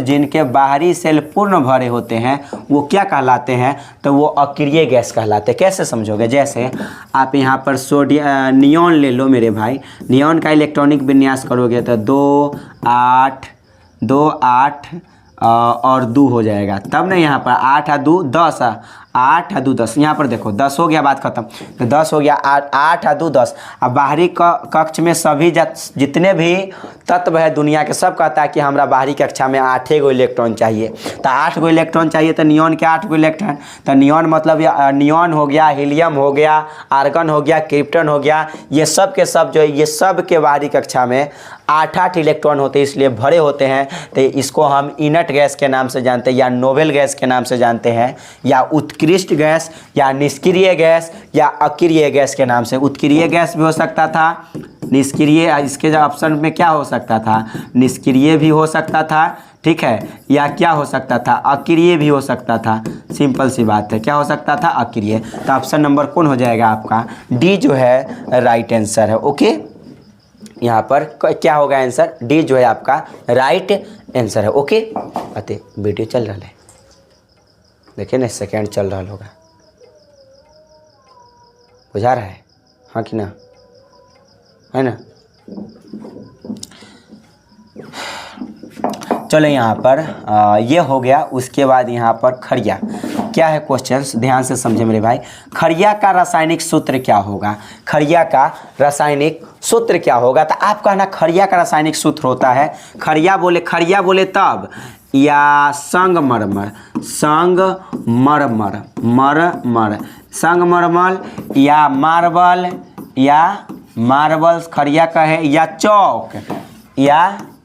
जिनके बाहरी सेल पूर्ण भरे होते हैं वो क्या कहलाते हैं, तो वो अक्रिय गैस कहलाते हैं। कैसे समझोगे, जैसे आप यहाँ पर सोडियम नियॉन ले लो मेरे भाई। नियॉन का इलेक्ट्रॉनिक विन्यास करोगे तो 2 8 और 2 हो जाएगा, तब ना यहाँ पर 8 और 2 10, 8 और 2 10। यहाँ पर देखो 10 हो गया, बात खत्म। तो 10 हो गया, 8 और 2 10। अब बाहरी कक्ष में सभी जितने भी तत्व है दुनिया के, सब कहता है कि हमारा बाहरी कक्षा में 8 गो इलेक्ट्रॉन चाहिए। तो 8 गो इलेक्ट्रॉन चाहिए तो नियॉन के 8 गो इलेक्ट्रॉन। तो नियॉन मतलब नियॉन हो गया, हीलियम हो गया, आर्गन हो गया, क्रिप्टन हो गया, ये सब के सब जो है ये सब के बाहरी कक्षा में 8 इलेक्ट्रॉन होते हैं, इसलिए भरे होते हैं। तो इसको हम इनर्ट गैस के नाम से जानते हैं, या नोबेल गैस के नाम से जानते हैं, या उत्कृष्ट गैस, या निष्क्रिय गैस, या अक्रिय गैस के नाम से। उत्क्रिय गैस भी हो सकता था, निष्क्रिय, इसके ऑप्शन में क्या हो सकता था, निष्क्रिय भी हो सकता था, ठीक है, या क्या हो सकता था, अक्रिय भी हो सकता था। सिंपल सी बात है, क्या हो सकता था, अक्रिय। तो ऑप्शन नंबर कौन हो जाएगा आपका, डी जो है राइट आंसर है। ओके, यहाँ पर क्या होगा आंसर, डी जो है आपका राइट आंसर है। ओके, अते वीडियो चल रहा है, देखिए ना, सेकेंड चल रहा होगा, बुझा रहा है, हाँ कि ना, है ना। चलो यहाँ पर ये हो गया। उसके बाद यहाँ पर खड़िया क्या है, क्वेश्चंस ध्यान से समझे मेरे भाई। खड़िया का रासायनिक सूत्र क्या होगा, खड़िया का रासायनिक सूत्र क्या होगा। तो आप कहना खड़िया का रासायनिक सूत्र होता है, खड़िया बोले तब, या संगमरमर, संगमरमर, या मार्बल खड़िया का है, या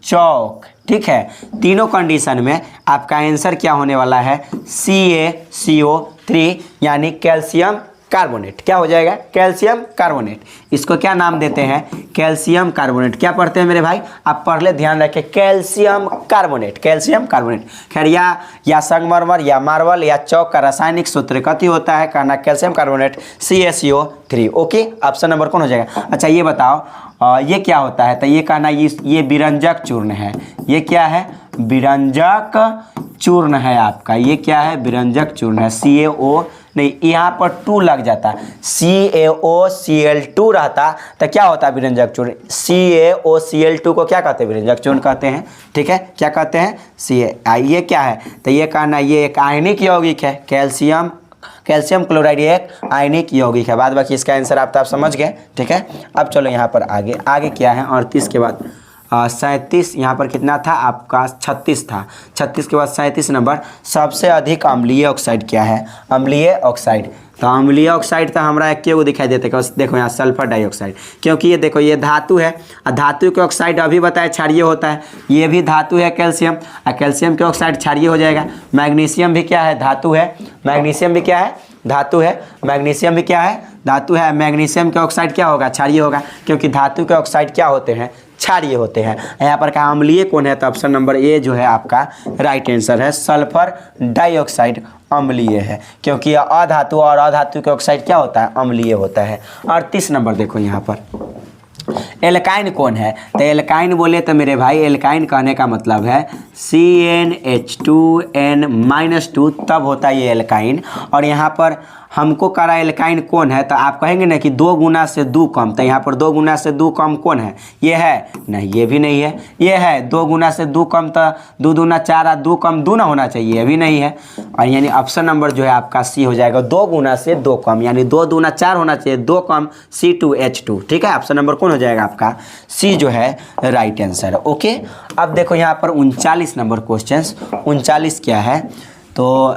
चौक, ठीक है। तीनों कंडीशन में आपका आंसर क्या होने वाला है, CaCO3 यानी कैल्शियम कार्बोनेट। क्या हो जाएगा? Calcium carbonate. इसको क्या नाम देते हैं? Calcium carbonate. क्या पढ़ते हैं मेरे भाई? आप पढ़ ले, ध्यान रखें, कैल्शियम कार्बोनेट, कैल्शियम कार्बोनेट। खैर या संगमरमर या मार्बल या चौक का रासायनिक सूत्र कथी होता है? कहना calcium carbonate CaCO3। Okay, option number कौन हो जाएगा? अच्छा ये बताओ ये क्या होता है? तो ये कहना ये विरंजक चूर्ण है। ये क्या है? विरंजक चूर्ण है आपका। ये क्या है? विरंजक चूर्ण है। CaO नहीं, यहाँ पर 2 लग जाता, CaOCl2 रहता तो क्या होता है? विरंजक चूर्ण। CaOCl2 को क्या कहते हैं? विरंजक चूर्ण कहते हैं। ठीक है, क्या कहते हैं? ये क्या है? तो ये कहना ये एक आयनिक यौगिक है। कैल्शियम क्लोराइड एक आयनिक यौगिक है। बाद बाकी इसका आंसर आप समझ गए। ठीक है, अब चलो यहाँ पर आगे क्या है? 38 के बाद 37, यहाँ पर कितना था आपका? 36 था। 36 के बाद 37 नंबर, सबसे अधिक अम्लीय ऑक्साइड क्या है? अम्लीय ऑक्साइड। तो अम्लीय ऑक्साइड तो हमारा एक को दिखाई देते हैं। देखो यहाँ सल्फर डाइऑक्साइड, क्योंकि ये देखो ये धातु है और धातु के ऑक्साइड अभी बताया क्षारीय होता है। ये भी धातु है कैल्शियम, और कैल्शियम के ऑक्साइड क्षारीय हो जाएगा। मैग्नीशियम भी क्या है? धातु है। मैग्नीशियम भी क्या है? धातु है। मैग्नीशियम भी क्या है? धातु है। मैग्नीशियम के ऑक्साइड क्या होगा? क्षारीय होगा, क्योंकि धातु के ऑक्साइड क्या होते हैं? क्षारीय होते हैं। यहाँ पर कहा अम्लीय कौन है? तो ऑप्शन नंबर ए जो है आपका राइट आंसर है। सल्फर डाइऑक्साइड अम्लीय है, क्योंकि अधातु और अधातु के ऑक्साइड क्या होता है? अम्लीय होता है। 38 नंबर देखो यहाँ पर, एल्काइन कौन है? तो एल्काइन बोले तो मेरे भाई एल्काइन कहने का मतलब है CnH2n-2, तब होता है ये एल्काइन। और यहाँ पर हमको करा एल्काइन कौन है? तो आप कहेंगे ना कि 2 गुना से 2 कम, तो यहाँ पर 2 गुना से 2 कम कौन है? ये है? नहीं, ये भी नहीं है। ये है 2 गुना से 2 कम, तो 2 दूना 4 और 2 कम 2 ना होना चाहिए, ये भी नहीं है। और यानी ऑप्शन नंबर जो है आपका सी हो जाएगा। 2 गुना से 2 कम, यानी 2 दूना 4 होना चाहिए, 2 कम C2H2। ठीक है, ऑप्शन नंबर कौन हो जाएगा आपका? सी जो है राइट आंसर है। ओके, अब देखो यहाँ पर 39 नंबर क्वेश्चन। 39 क्या है? तो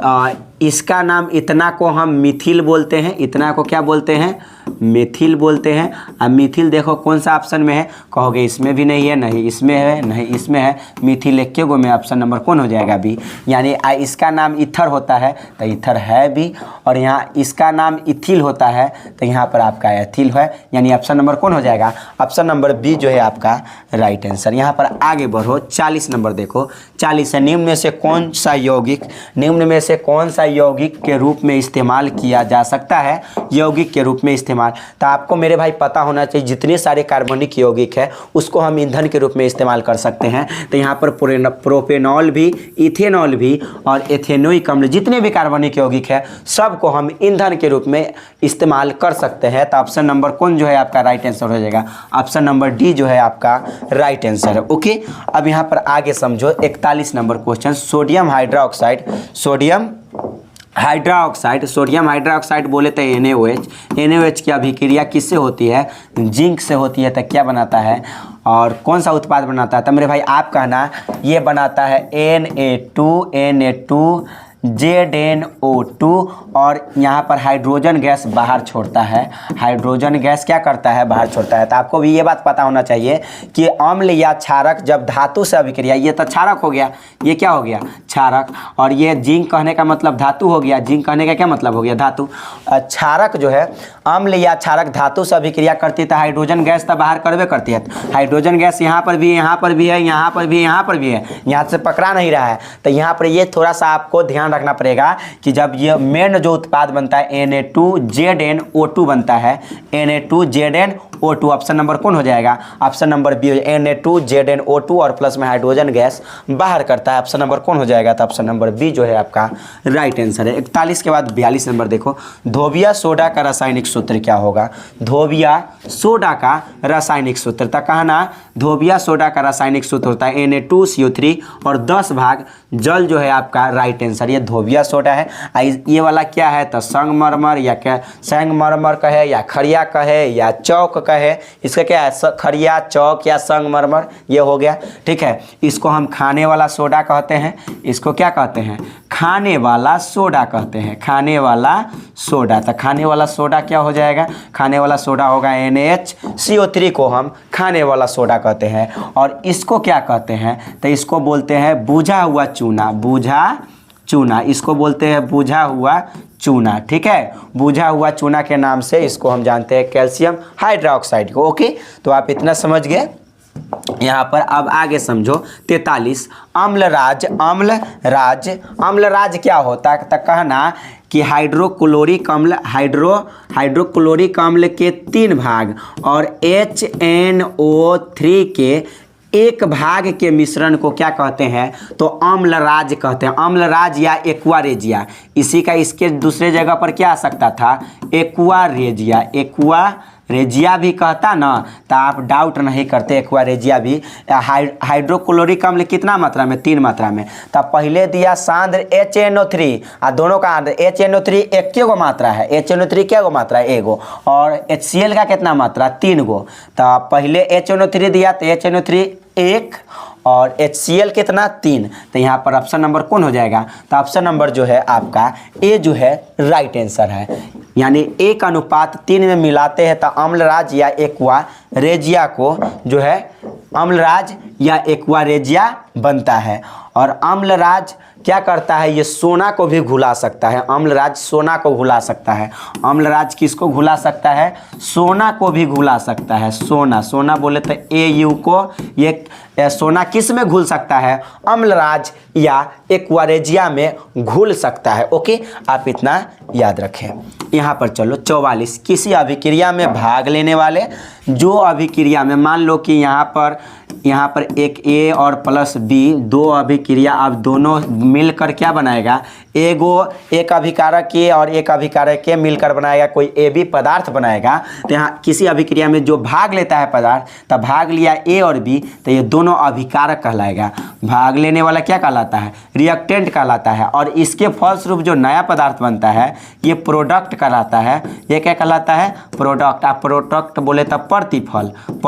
इसका नाम, इतना को हम मिथिल बोलते हैं। इतना को क्या बोलते हैं? मिथिल बोलते हैं। अब मिथिल देखो कौन सा ऑप्शन में है? कहोगे इसमें भी नहीं है, नहीं इसमें है, नहीं इसमें है। मिथिल एक गो में ऑप्शन नंबर कौन हो जाएगा? बी। यानी इसका नाम इथर होता है तो इथर है बी, और यहाँ इसका नाम इथिल होता है तो यहाँ पर आपका एथिल है, यानी ऑप्शन नंबर कौन हो जाएगा? ऑप्शन नंबर बी जो है आपका राइट आंसर। यहाँ पर आगे बढ़ो, 40 नंबर देखो। 40 है, निम्न में से कौन सा यौगिक, निम्न में से कौन सा यौगिक के रूप में इस्तेमाल किया जा सकता है? यौगिक के रूप में इस्तेमाल, तो आपको मेरे भाई पता होना चाहिए जितने सारे कार्बनिक यौगिक है उसको हम ईंधन के रूप में इस्तेमाल कर सकते हैं। तो यहाँ पर प्रोपेनॉल भी, इथेनॉल भी और एथेनोइक अम्ल, जितने भी कार्बनिक यौगिक है सबको हम ईंधन के रूप में इस्तेमाल कर सकते हैं। तो ऑप्शन नंबर कौन जो है आपका राइट आंसर हो जाएगा? ऑप्शन नंबर डी जो है आपका राइट आंसर है। ओके, अब यहाँ पर आगे समझो 41 number question. Sodium hydroxide, sodium hydroxide बोले तो NaOH की अभिक्रिया किससे होती है? जिंक से होती है। तो क्या बनाता है और कौन सा उत्पाद बनाता है? तो मेरे भाई आप कहना ये बनाता है Na2 ZnO2, और यहाँ पर हाइड्रोजन गैस बाहर छोड़ता है। हाइड्रोजन गैस क्या करता है? बाहर छोड़ता है। तो आपको भी ये बात पता होना चाहिए कि अम्ल या क्षारक जब धातु से अभिक्रिया, ये तो क्षारक हो गया, ये क्या हो गया? क्षारक। और ये जिंक कहने का मतलब धातु हो गया, जिंक कहने का क्या मतलब हो गया? धातु। क्षारक जो है, अम्ल या क्षारक धातु से अभिक्रिया करती है तो हाइड्रोजन गैस तो बाहर करवे करती है। हाइड्रोजन गैस यहाँ पर भी, यहाँ पर भी है, यहाँ पर भी, यहाँ पर भी है, यहाँ से पकड़ा नहीं रहा है। तो यहाँ पर ये थोड़ा सा आपको ध्यान रखना पड़ेगा कि जब ये मेन जो उत्पाद बनता है Na2ZnO2 बनता है, Na2ZnO2, ऑप्शन नंबर कौन हो जाएगा? Option number B. Na2ZnO2 और प्लस में हाइड्रोजन गैस बाहर करता है, ऑप्शन नंबर कौन हो जाएगा? तो ऑप्शन नंबर बी जो है आपका राइट आंसर है। 41 के बाद 42 नंबर देखो। धोबिया सोडा का रासायनिक सूत्र क्या होगा? धोबिया सोडा का रासायनिक सूत्र, तो कहना धोबिया सोडा का रासायनिक सूत्र होता है Na2CO3 और 10 भाग जल जो है आपका राइट आंसर। ये धोबिया सोडा है। ये वाला क्या है? तो संगमरमर या क्या, संगमरमर कहे या खड़िया कहे या चौक कहे, इसका क्या है? खड़िया, चौक या संगमरमर, ये हो गया। ठीक है, इसको हम खाने वाला सोडा कहते हैं। इसको क्या कहते हैं? खाने वाला सोडा कहते हैं, खाने वाला सोडा। तो खाने वाला सोडा क्या हो जाएगा? खाने वाला सोडा होगा NaHCO3 को हम खाने वाला सोडा कहते हैं। और इसको क्या कहते हैं? तो इसको बोलते हैं बुझा हुआ चूना, बुझा चूना, इसको बोलते हैं बुझा हुआ चूना, ठीक है, बुझा हुआ चूना के नाम से इसको हम जानते हैं कैल्शियम हाइड्रोक्साइड को। ओके, तो आप इतना समझ गए। यहाँ पर अब आगे समझो 43 अम्लराज। अम्लराज क्या होता है? तो कहना कि हाइड्रोक्लोरिक अम्ल के 3 भाग और HNO3 के 1 भाग के मिश्रण को क्या कहते हैं? तो अम्लराज कहते हैं। अम्लराज या एक्वारेजिया। इसी का इसके दूसरे जगह पर क्या आ सकता था? एक्वारेजिया भी कहता ना, तो आप डाउट नहीं करते, एक्वारेजिया भी। हाइड्रोक्लोरिक अम्ल कितना मात्रा में? 3 मात्रा में। तो पहले दिया सांद्र HNO3 और दोनों का HNO3 एक गो मात्रा है, HNO3 क्या गो मात्रा है? 1 गो। और HCl का कितना मात्रा? 3 गो। तो पहले HNO3 दिया तो HNO3 1 और HCl कितना? 3। तो यहाँ पर ऑप्शन नंबर कौन हो जाएगा? तो ऑप्शन नंबर जो है आपका ए जो है राइट आंसर है। यानी 1:3 में मिलाते हैं तो अम्लराज या एक्वारेजिया को जो है अम्लराज या एक्वारेजिया बनता है। और अम्लराज क्या करता है? ये सोना को भी घुला सकता है। अम्लराज सोना को घुला सकता है। अम्लराज किसको घुला सकता है? सोना को भी घुला सकता है। सोना बोले तो AU को ये सोना किस में घुल सकता है? अम्लराज या एक्वारेजिया में घुल सकता है। ओके, आप इतना याद रखें। यहाँ पर चलो 44 किसी अभिक्रिया में भाग लेने वाले, जो अभिक्रिया में मान लो कि यहाँ पर एक A और प्लस B 2 अभिक्रिया, अब दोनों मिलकर क्या बनाएगा? एक अभिकारक A और एक अभिकारक K मिलकर बनाएगा कोई AB पदार्थ बनाएगा। तो यहाँ किसी अभिक्रिया में जो भाग लेता है पदार्थ, तो भाग लिया A और B, तो ये दोनों अभिकारक कहलाएगा। भाग लेने वाला क्या कहलाता है? रिएक्टेंट कहलाता है। और इसके फलस्वरूप जो नया पदार्थ बनता है ये प्रोडक्ट कहलाता है। ये क्या कहलाता है? प्रोडक्ट। आप प्रोडक्ट बोले तो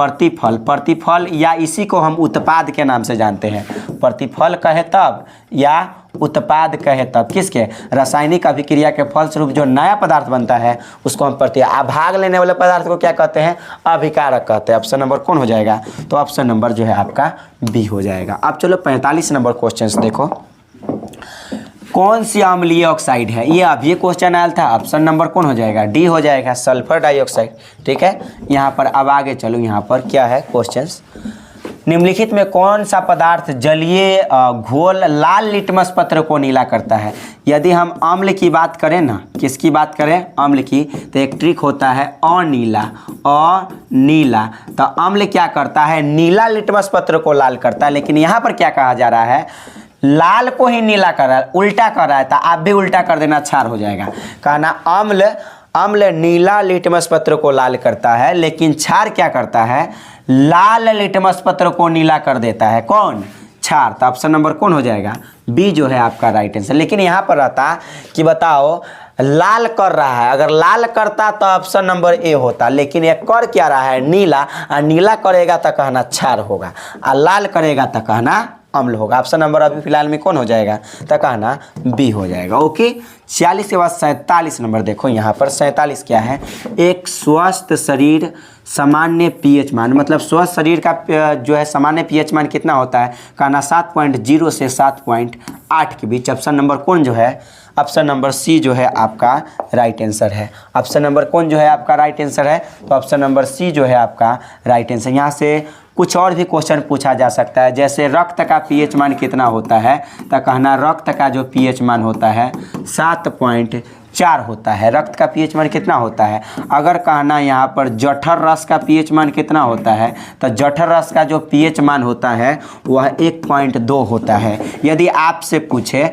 प्रतिफल या इसी को हम उत्पाद के नाम से जानते हैं। प्रतिफल कहे तब या उत्पाद कहे तब, किसके? रासायनिक अभिक्रिया के फलस्वरूप जो नया पदार्थ बनता है उसको हम भाग लेने वाले पदार्थ को क्या कहते हैं? अभिकारक कहते हैं। ऑप्शन नंबर कौन हो जाएगा? तो ऑप्शन नंबर जो है आपका बी हो जाएगा। अब चलो 45 नंबर क्वेश्चन देखो। कौन सी अम्लीय ऑक्साइड है? ये अभी क्वेश्चन आया था। ऑप्शन नंबर कौन हो जाएगा? डी हो जाएगा, सल्फर डाइऑक्साइड। ठीक है, यहाँ पर अब आगे चलो। यहाँ पर क्या है क्वेश्चंस? निम्नलिखित में कौन सा पदार्थ जलीय घोल लाल लिटमस पत्र को नीला करता है? यदि हम अम्ल की बात करें ना, किसकी बात करें? अम्ल की, तो एक ट्रिक होता है अनीला। तो अम्ल क्या करता है? नीला लिटमस पत्र को लाल करता है। लेकिन यहाँ पर क्या कहा जा रहा है? लाल को ही नीला कर रहा है, उल्टा कर रहा है। तो आप भी उल्टा कर देना, क्षार हो जाएगा। कहना अम्ल नीला लिटमस पत्र को लाल करता है, लेकिन क्षार क्या करता है? लाल लिटमस पत्र को नीला कर देता है। कौन? क्षार। तो ऑप्शन नंबर कौन हो जाएगा? बी जो है आपका राइट आंसर। लेकिन यहाँ पर रहता कि बताओ लाल कर रहा है, अगर लाल करता तो ऑप्शन नंबर ए होता, लेकिन ये कर क्या रहा है? नीला। और नीला करेगा तो कहना क्षार होगा, और लाल करेगा तो कहना अम्ल होगा। ऑप्शन नंबर अभी फिलहाल में कौन हो जाएगा? तो कहना बी हो जाएगा। ओके, 46 के बाद 47 नंबर देखो। यहाँ पर 47 क्या है? एक स्वस्थ शरीर सामान्य पीएच मान, मतलब स्वस्थ शरीर का जो है सामान्य पीएच मान कितना होता है? कहना 7.0 से 7.8 के बीच। ऑप्शन नंबर कौन जो है? ऑप्शन नंबर सी जो है आपका राइट आंसर है। ऑप्शन नंबर कौन जो है आपका राइट आंसर है? तो ऑप्शन नंबर सी जो है आपका राइट आंसर। यहाँ से कुछ और भी क्वेश्चन पूछा जा सकता है, जैसे रक्त का पीएच मान कितना होता है? तो कहना रक्त का जो पीएच मान होता है 7.4 होता है। रक्त का पीएच मान कितना होता है? अगर कहना यहाँ पर जठर रस का पीएच मान कितना होता है? तो जठर रस का जो पीएच मान होता है वह 1.2 होता है। यदि आपसे पूछे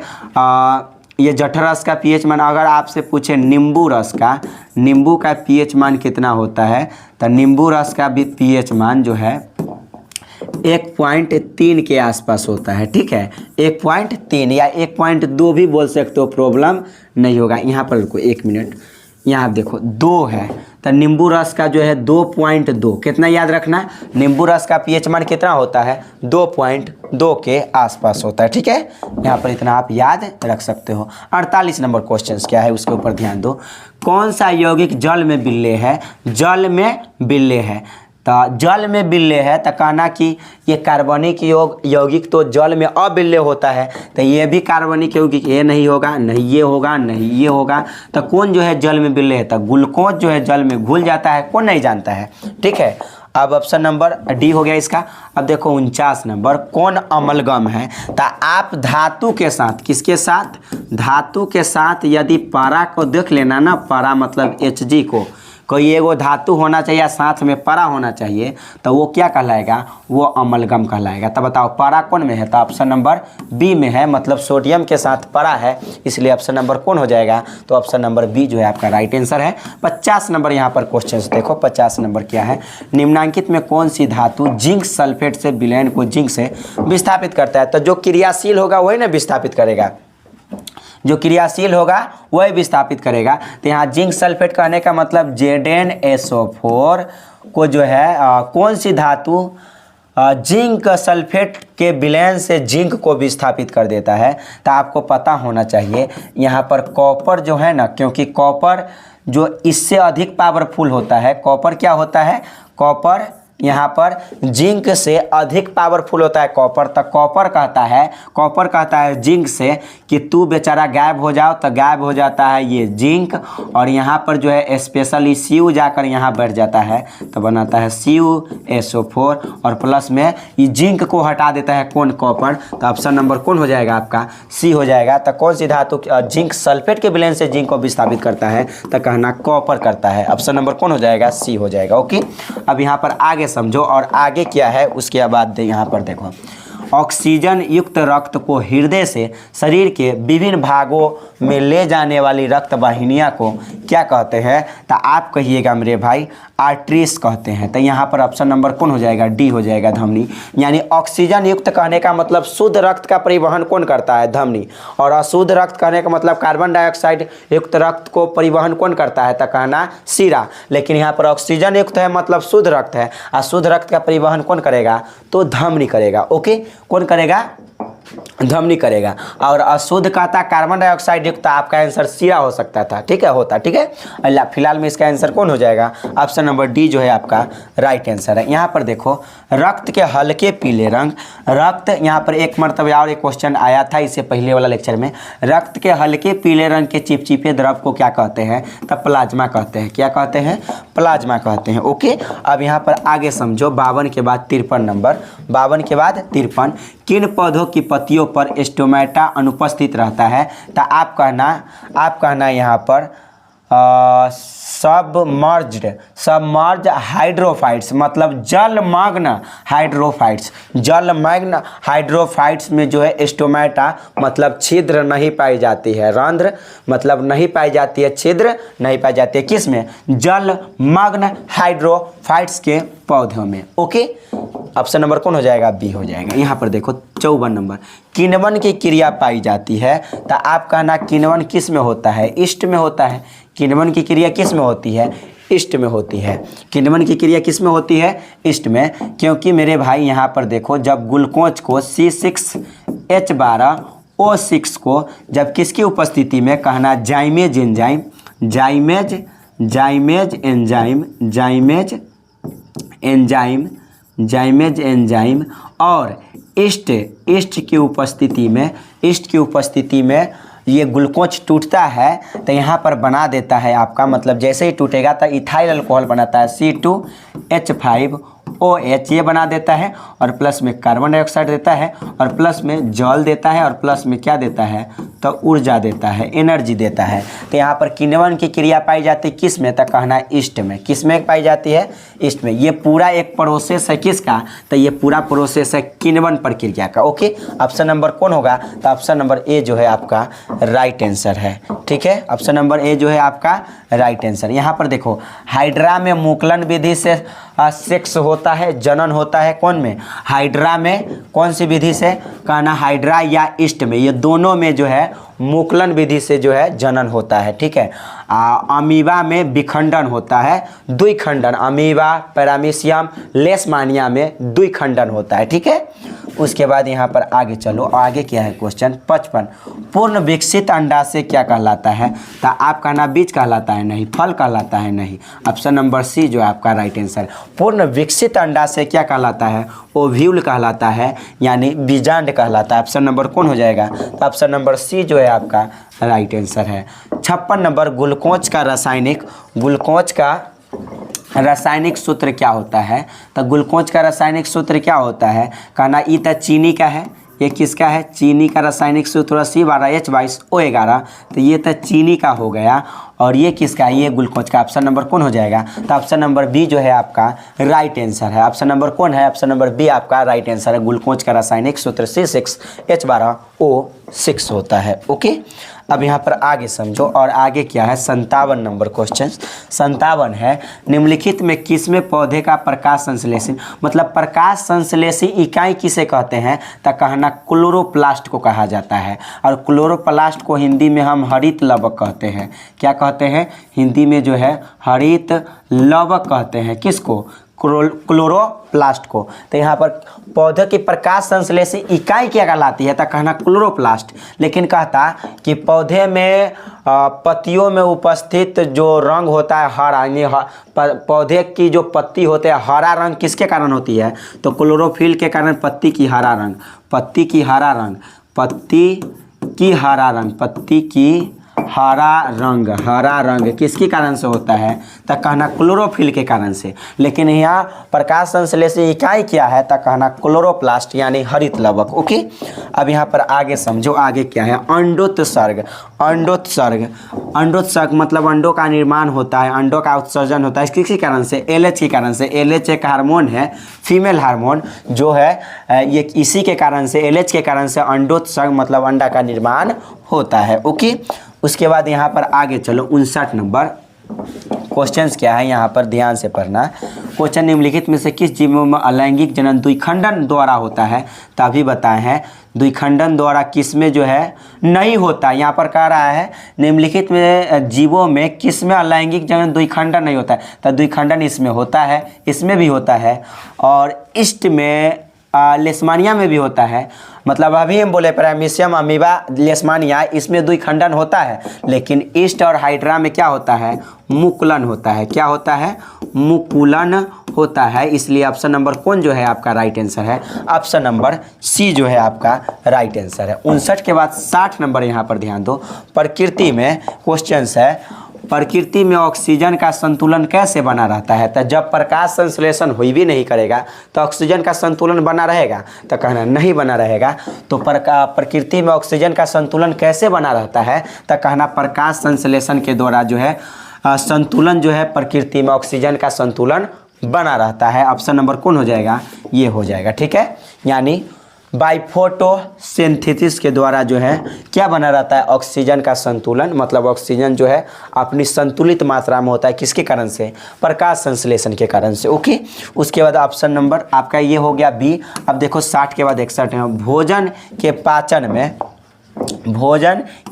ये जठर रस का पीएच मान, अगर आपसे पूछे नींबू का पीएच मान कितना होता है? तो नींबू रस का भी पीएच मान जो है 1.3 के आसपास होता है। ठीक है, 1.3 या 1.2 भी बोल सकते हो, प्रॉब्लम नहीं होगा। यहाँ पर रुको 1 मिनट, यहाँ आप देखो 2 है, तो नींबू रस का जो है 2.2। कितना याद रखना? नींबू रस का पीएच मान कितना होता है? 2.2 के आसपास होता है। ठीक है, यहाँ पर इतना आप याद रख सकते हो। 48 नंबर क्वेश्चन क्या है उसके ऊपर ध्यान दो। कौन सा यौगिक जल में विलेय है? जल में विलेय है। तो जल में विलय है तो कहना कि ये कार्बनिक यौगिक तो जल में अविलय होता है, तो ये भी कार्बनिक यौगिक, ये नहीं होगा, नहीं ये होगा, नहीं ये होगा, तो कौन जो है जल में विलय है? तो ग्लूकोज जो है जल में घुल जाता है, कौन नहीं जानता है। ठीक है, अब ऑप्शन नंबर डी हो गया इसका। अब देखो 49 नंबर, कौन अम्लगम है? तो आप धातु के साथ, किसके साथ? धातु के साथ यदि पारा को देख लेना ना, पारा मतलब Hg को, कोई एगो धातु होना चाहिए, साथ में पारा होना चाहिए, तो वो क्या कहलाएगा? वो अम्लगम कहलाएगा। तो बताओ पारा कौन में है? तो ऑप्शन नंबर बी में है, मतलब सोडियम के साथ पारा है, इसलिए ऑप्शन नंबर कौन हो जाएगा? तो ऑप्शन नंबर बी जो है आपका राइट आंसर है। 50 नंबर यहाँ पर क्वेश्चन देखो, 50 नंबर क्या है? निम्नांकित में कौन सी धातु जिंक सल्फेट से विलयन को जिंक से विस्थापित करता है? तो जो क्रियाशील होगा वही ना विस्थापित करेगा, जो क्रियाशील होगा वही विस्थापित करेगा। तो यहाँ जिंक सल्फेट कहने का मतलब ZnSO4 को जो है कौन सी धातु जिंक सल्फेट के विलयन से जिंक को विस्थापित कर देता है? तो आपको पता होना चाहिए यहाँ पर कॉपर जो है ना, क्योंकि कॉपर जो इससे अधिक पावरफुल होता है, कॉपर क्या होता है? कॉपर यहाँ पर जिंक से अधिक पावरफुल होता है कॉपर। तो कॉपर कहता है जिंक से कि तू बेचारा गायब हो जाओ, तो गायब हो जाता है ये जिंक, और यहाँ पर जो है स्पेशली Cu जाकर यहाँ बैठ जाता है, तो बनाता है CuSO4, और प्लस में ये जिंक को हटा देता है कौन? कॉपर। तो ऑप्शन नंबर कौन हो जाएगा आपका? सी हो जाएगा। तो कौन सी धातु जिंक सल्फेट के विलयन से जिंक को विस्थापित करता है? तो कहना कॉपर करता है। ऑप्शन नंबर कौन हो जाएगा? सी हो जाएगा। ओके, अब यहाँ पर आगे समझो, और आगे क्या है उसके बाद यहाँ पर देखो, ऑक्सीजन युक्त रक्त को हृदय से शरीर के विभिन्न भागों में ले जाने वाली रक्त वाहिनियाँ को क्या कहते हैं? तो आप कहिएगा मेरे भाई आर्टरीज कहते हैं। तो यहाँ पर ऑप्शन नंबर कौन हो जाएगा? डी हो जाएगा, धमनी। यानी ऑक्सीजन युक्त कहने का मतलब शुद्ध रक्त का परिवहन कौन करता है? धमनी। और अशुद्ध रक्त कहने का मतलब कार्बन डाइऑक्साइड युक्त रक्त को परिवहन कौन करता है? तो कहना शिरा। लेकिन यहाँ पर ऑक्सीजन युक्त है मतलब शुद्ध रक्त है, अशुद्ध रक्त का परिवहन कौन करेगा? तो धमनी करेगा। ओके, कौन करेगा? धमनी करेगा। और अशुद्ध कहता कार्बन डाइऑक्साइड युक्त, आपका आंसर शिरा हो सकता था। ठीक है, होता। ठीक है, फिलहाल में इसका आंसर कौन हो जाएगा? ऑप्शन नंबर डी जो है आपका राइट आंसर है। यहाँ पर देखो, रक्त के हल्के पीले रंग, रक्त यहाँ पर एक मरतबा और एक क्वेश्चन आया था इससे पहले वाला लेक्चर में, रक्त के हल्के पीले रंग के चिपचिपे द्रव को क्या कहते हैं? तो प्लाज्मा कहते हैं। क्या कहते हैं? प्लाज्मा कहते हैं। ओके, अब यहाँ पर आगे समझो, 52 के बाद 53 नंबर, 52 के बाद 53, किन पौधों की पत्तियों पर स्टोमेटा अनुपस्थित रहता है? तो आप कहना यहाँ पर सबमर्ज हाइड्रोफाइट्स, मतलब जलमग्न हाइड्रोफाइट्स में जो है स्टोमेटा मतलब छिद्र नहीं पाई जाती है, रंध्र मतलब नहीं पाई जाती है, छिद्र नहीं पाई जाती है। किस में? जलमग्न हाइड्रोफाइट्स के पौधों में। ओके, ऑप्शन नंबर कौन हो जाएगा? बी हो जाएगा। यहाँ पर देखो 54 नंबर, किण्वन की क्रिया पाई जाती है। तो आप कहना किण्वन किस में होता है? ईस्ट में होता है। किण्वन की क्रिया किस में होती है? ईस्ट में होती है। किण्वन की क्रिया किस में होती है? ईस्ट में। क्योंकि मेरे भाई यहाँ पर देखो, जब ग्लूकोज को C6H12O6 को जब किसकी उपस्थिति में, कहना जाइमेज एंजाइम और ईस्ट की उपस्थिति में ये ग्लूकोज टूटता है, तो यहाँ पर बना देता है आपका, मतलब जैसे ही टूटेगा तो इथाइल अल्कोहल बनाता है C2H5OH, ये बना देता है, और प्लस में कार्बन डाइऑक्साइड देता है, और प्लस में जल देता है, और प्लस में क्या देता है? तो ऊर्जा देता है, एनर्जी देता है। तो यहाँ पर किण्वन की क्रिया पाई जाती है किस में? तो कहना ईस्ट में। किस में पाई जाती है? ईस्ट में। ये पूरा एक प्रोसेस है किसका? तो ये पूरा प्रोसेस है किण्वन प्रक्रिया का। ओके, ऑप्शन नंबर कौन होगा? तो ऑप्शन नंबर ए जो है आपका राइट आंसर है। ठीक है, ऑप्शन नंबर ए जो है आपका राइट आंसर। यहाँ पर देखो, हाइड्रा में मुकुलन विधि से सेक्स होता है, जनन होता है, कौन में? हाइड्रा में। कौन सी विधि से? कहना हाइड्रा या ईस्ट में, ये दोनों में जो है मुकुलन विधि से जो है जनन होता है। ठीक है, अमीबा में विखंडन होता है, द्विखंडन। अमीबा, पैरामीशियम, लेशमानिया में द्विखंडन होता है, ठीक है। उसके बाद यहाँ पर आगे चलो, आगे क्या है क्वेश्चन 55। पूर्ण विकसित अंडाशय क्या कहलाता है? तो आप कहना बीज कहलाता है, नहीं। फल कहलाता है, नहीं। ऑप्शन नंबर सी जो है आपका राइट आंसर। पूर्ण विकसित अंडाशय क्या कहलाता है? ओव्यूल कहलाता है, यानी बीजांड कहलाता है। ऑप्शन नंबर कौन हो जाएगा? तो ऑप्शन नंबर सी जो है आपका राइट आंसर है। 56 नंबर, ग्लूकोज का रासायनिक सूत्र क्या होता है? तो ग्लूकोज का रासायनिक सूत्र क्या होता है? कहना ई तो चीनी का है, ये किसका है? चीनी का रासायनिक सूत्र C12H22O11, तो ये तो चीनी का हो गया। और ये किसका है? ये ग्लूकोज का। ऑप्शन नंबर कौन हो जाएगा? तो ऑप्शन नंबर बी जो है आपका राइट आंसर है। ऑप्शन नंबर कौन है? ऑप्शन नंबर बी आपका राइट आंसर है। ग्लूकोज का रासायनिक सूत्र C6H12O6 होता है। ओके, अब यहाँ पर आगे समझो। और आगे क्या है? 57 नंबर क्वेश्चन 57 है, निम्नलिखित में किसमें पौधे का प्रकाश संश्लेषण, मतलब प्रकाश संश्लेषी इकाई किसे कहते हैं? तो कहना क्लोरोप्लास्ट को कहा जाता है। और क्लोरोप्लास्ट को हिंदी में हम हरित लवक कहते हैं। क्या कहते हैं? हिंदी में जो है हरित लवक कहते हैं। किसको? क्लोरोप्लास्ट को। तो यहाँ पर पौधे की प्रकाश संश्लेषी इकाई क्या कहलाती है? तो कहना क्लोरोप्लास्ट। लेकिन कहता कि पौधे में पत्तियों में उपस्थित जो रंग होता है हरा, यानी पौधे की जो पत्ती होते हैं हरा रंग किसके कारण होती है? तो क्लोरोफिल के कारण पत्ती की हरा रंग, पत्ती की हरा रंग किसके कारण से होता है? तो कहना क्लोरोफिल के कारण से। लेकिन यहाँ प्रकाश संश्लेषी इकाई क्या है? तो कहना क्लोरोप्लास्ट, यानी हरित लवक। ओके, अब यहाँ पर आगे समझो। आगे क्या है? अंडोत्सर्ग मतलब अंडों का निर्माण होता है, अंडों का उत्सर्जन होता है किसी कारण से? LH के कारण से। LH एक हार्मोन है, फीमेल हार्मोन जो है, ये इसी के कारण से, LH के कारण से अंडोत्सर्ग मतलब अंडा का निर्माण होता है। ओके, उसके बाद यहाँ पर आगे चलो। 59 नंबर क्वेश्चंस क्या है यहाँ पर ध्यान से पढ़ना। क्वेश्चन, निम्नलिखित में से किस जीवों में अलैंगिक जनन द्विखंडन द्वारा होता है? तभी बताए हैं द्विखंडन द्वारा किसमें जो है नहीं होता। यहाँ पर कह रहा है निम्नलिखित में जीवों में किसमें अलैंगिक जनन द्विखंडन नहीं होता है? तो द्विखंडन इसमें होता है, इसमें भी होता है, और ईस्ट में लेशमानिया में भी होता है। मतलब अभी हम बोले पैरामीशियम, अमीबा, लेशमानिया, इसमें द्विखंडन होता है। लेकिन ईस्ट और हाइड्रा में क्या होता है? मुकुलन होता है। क्या होता है? मुकुलन होता है। इसलिए ऑप्शन नंबर कौन जो है आपका राइट आंसर है? ऑप्शन नंबर सी जो है आपका राइट आंसर है। 59 के बाद 60 नंबर यहाँ पर ध्यान दो। प्रकृति में क्वेश्चन है, प्रकृति में ऑक्सीजन का संतुलन कैसे बना रहता है? तो जब प्रकाश संश्लेषण हुई भी नहीं करेगा तो ऑक्सीजन का संतुलन बना रहेगा? तो कहना नहीं बना रहेगा। तो प्रकृति में ऑक्सीजन का संतुलन कैसे बना रहता है? तो कहना प्रकाश संश्लेषण के द्वारा जो है संतुलन जो है प्रकृति में ऑक्सीजन का संतुलन बना रहता है। ऑप्शन नंबर कौन हो जाएगा? ये हो जाएगा, ठीक है। यानी बाय फोटोसिंथेसिस के द्वारा जो है क्या बना रहता है? ऑक्सीजन का संतुलन, मतलब ऑक्सीजन जो है अपनी संतुलित मात्रा में होता है किसके कारण से? प्रकाश संश्लेषण के कारण से। ओके, उसके बाद ऑप्शन नंबर आपका ये हो गया बी। अब देखो 60 के बाद 61 है, भोजन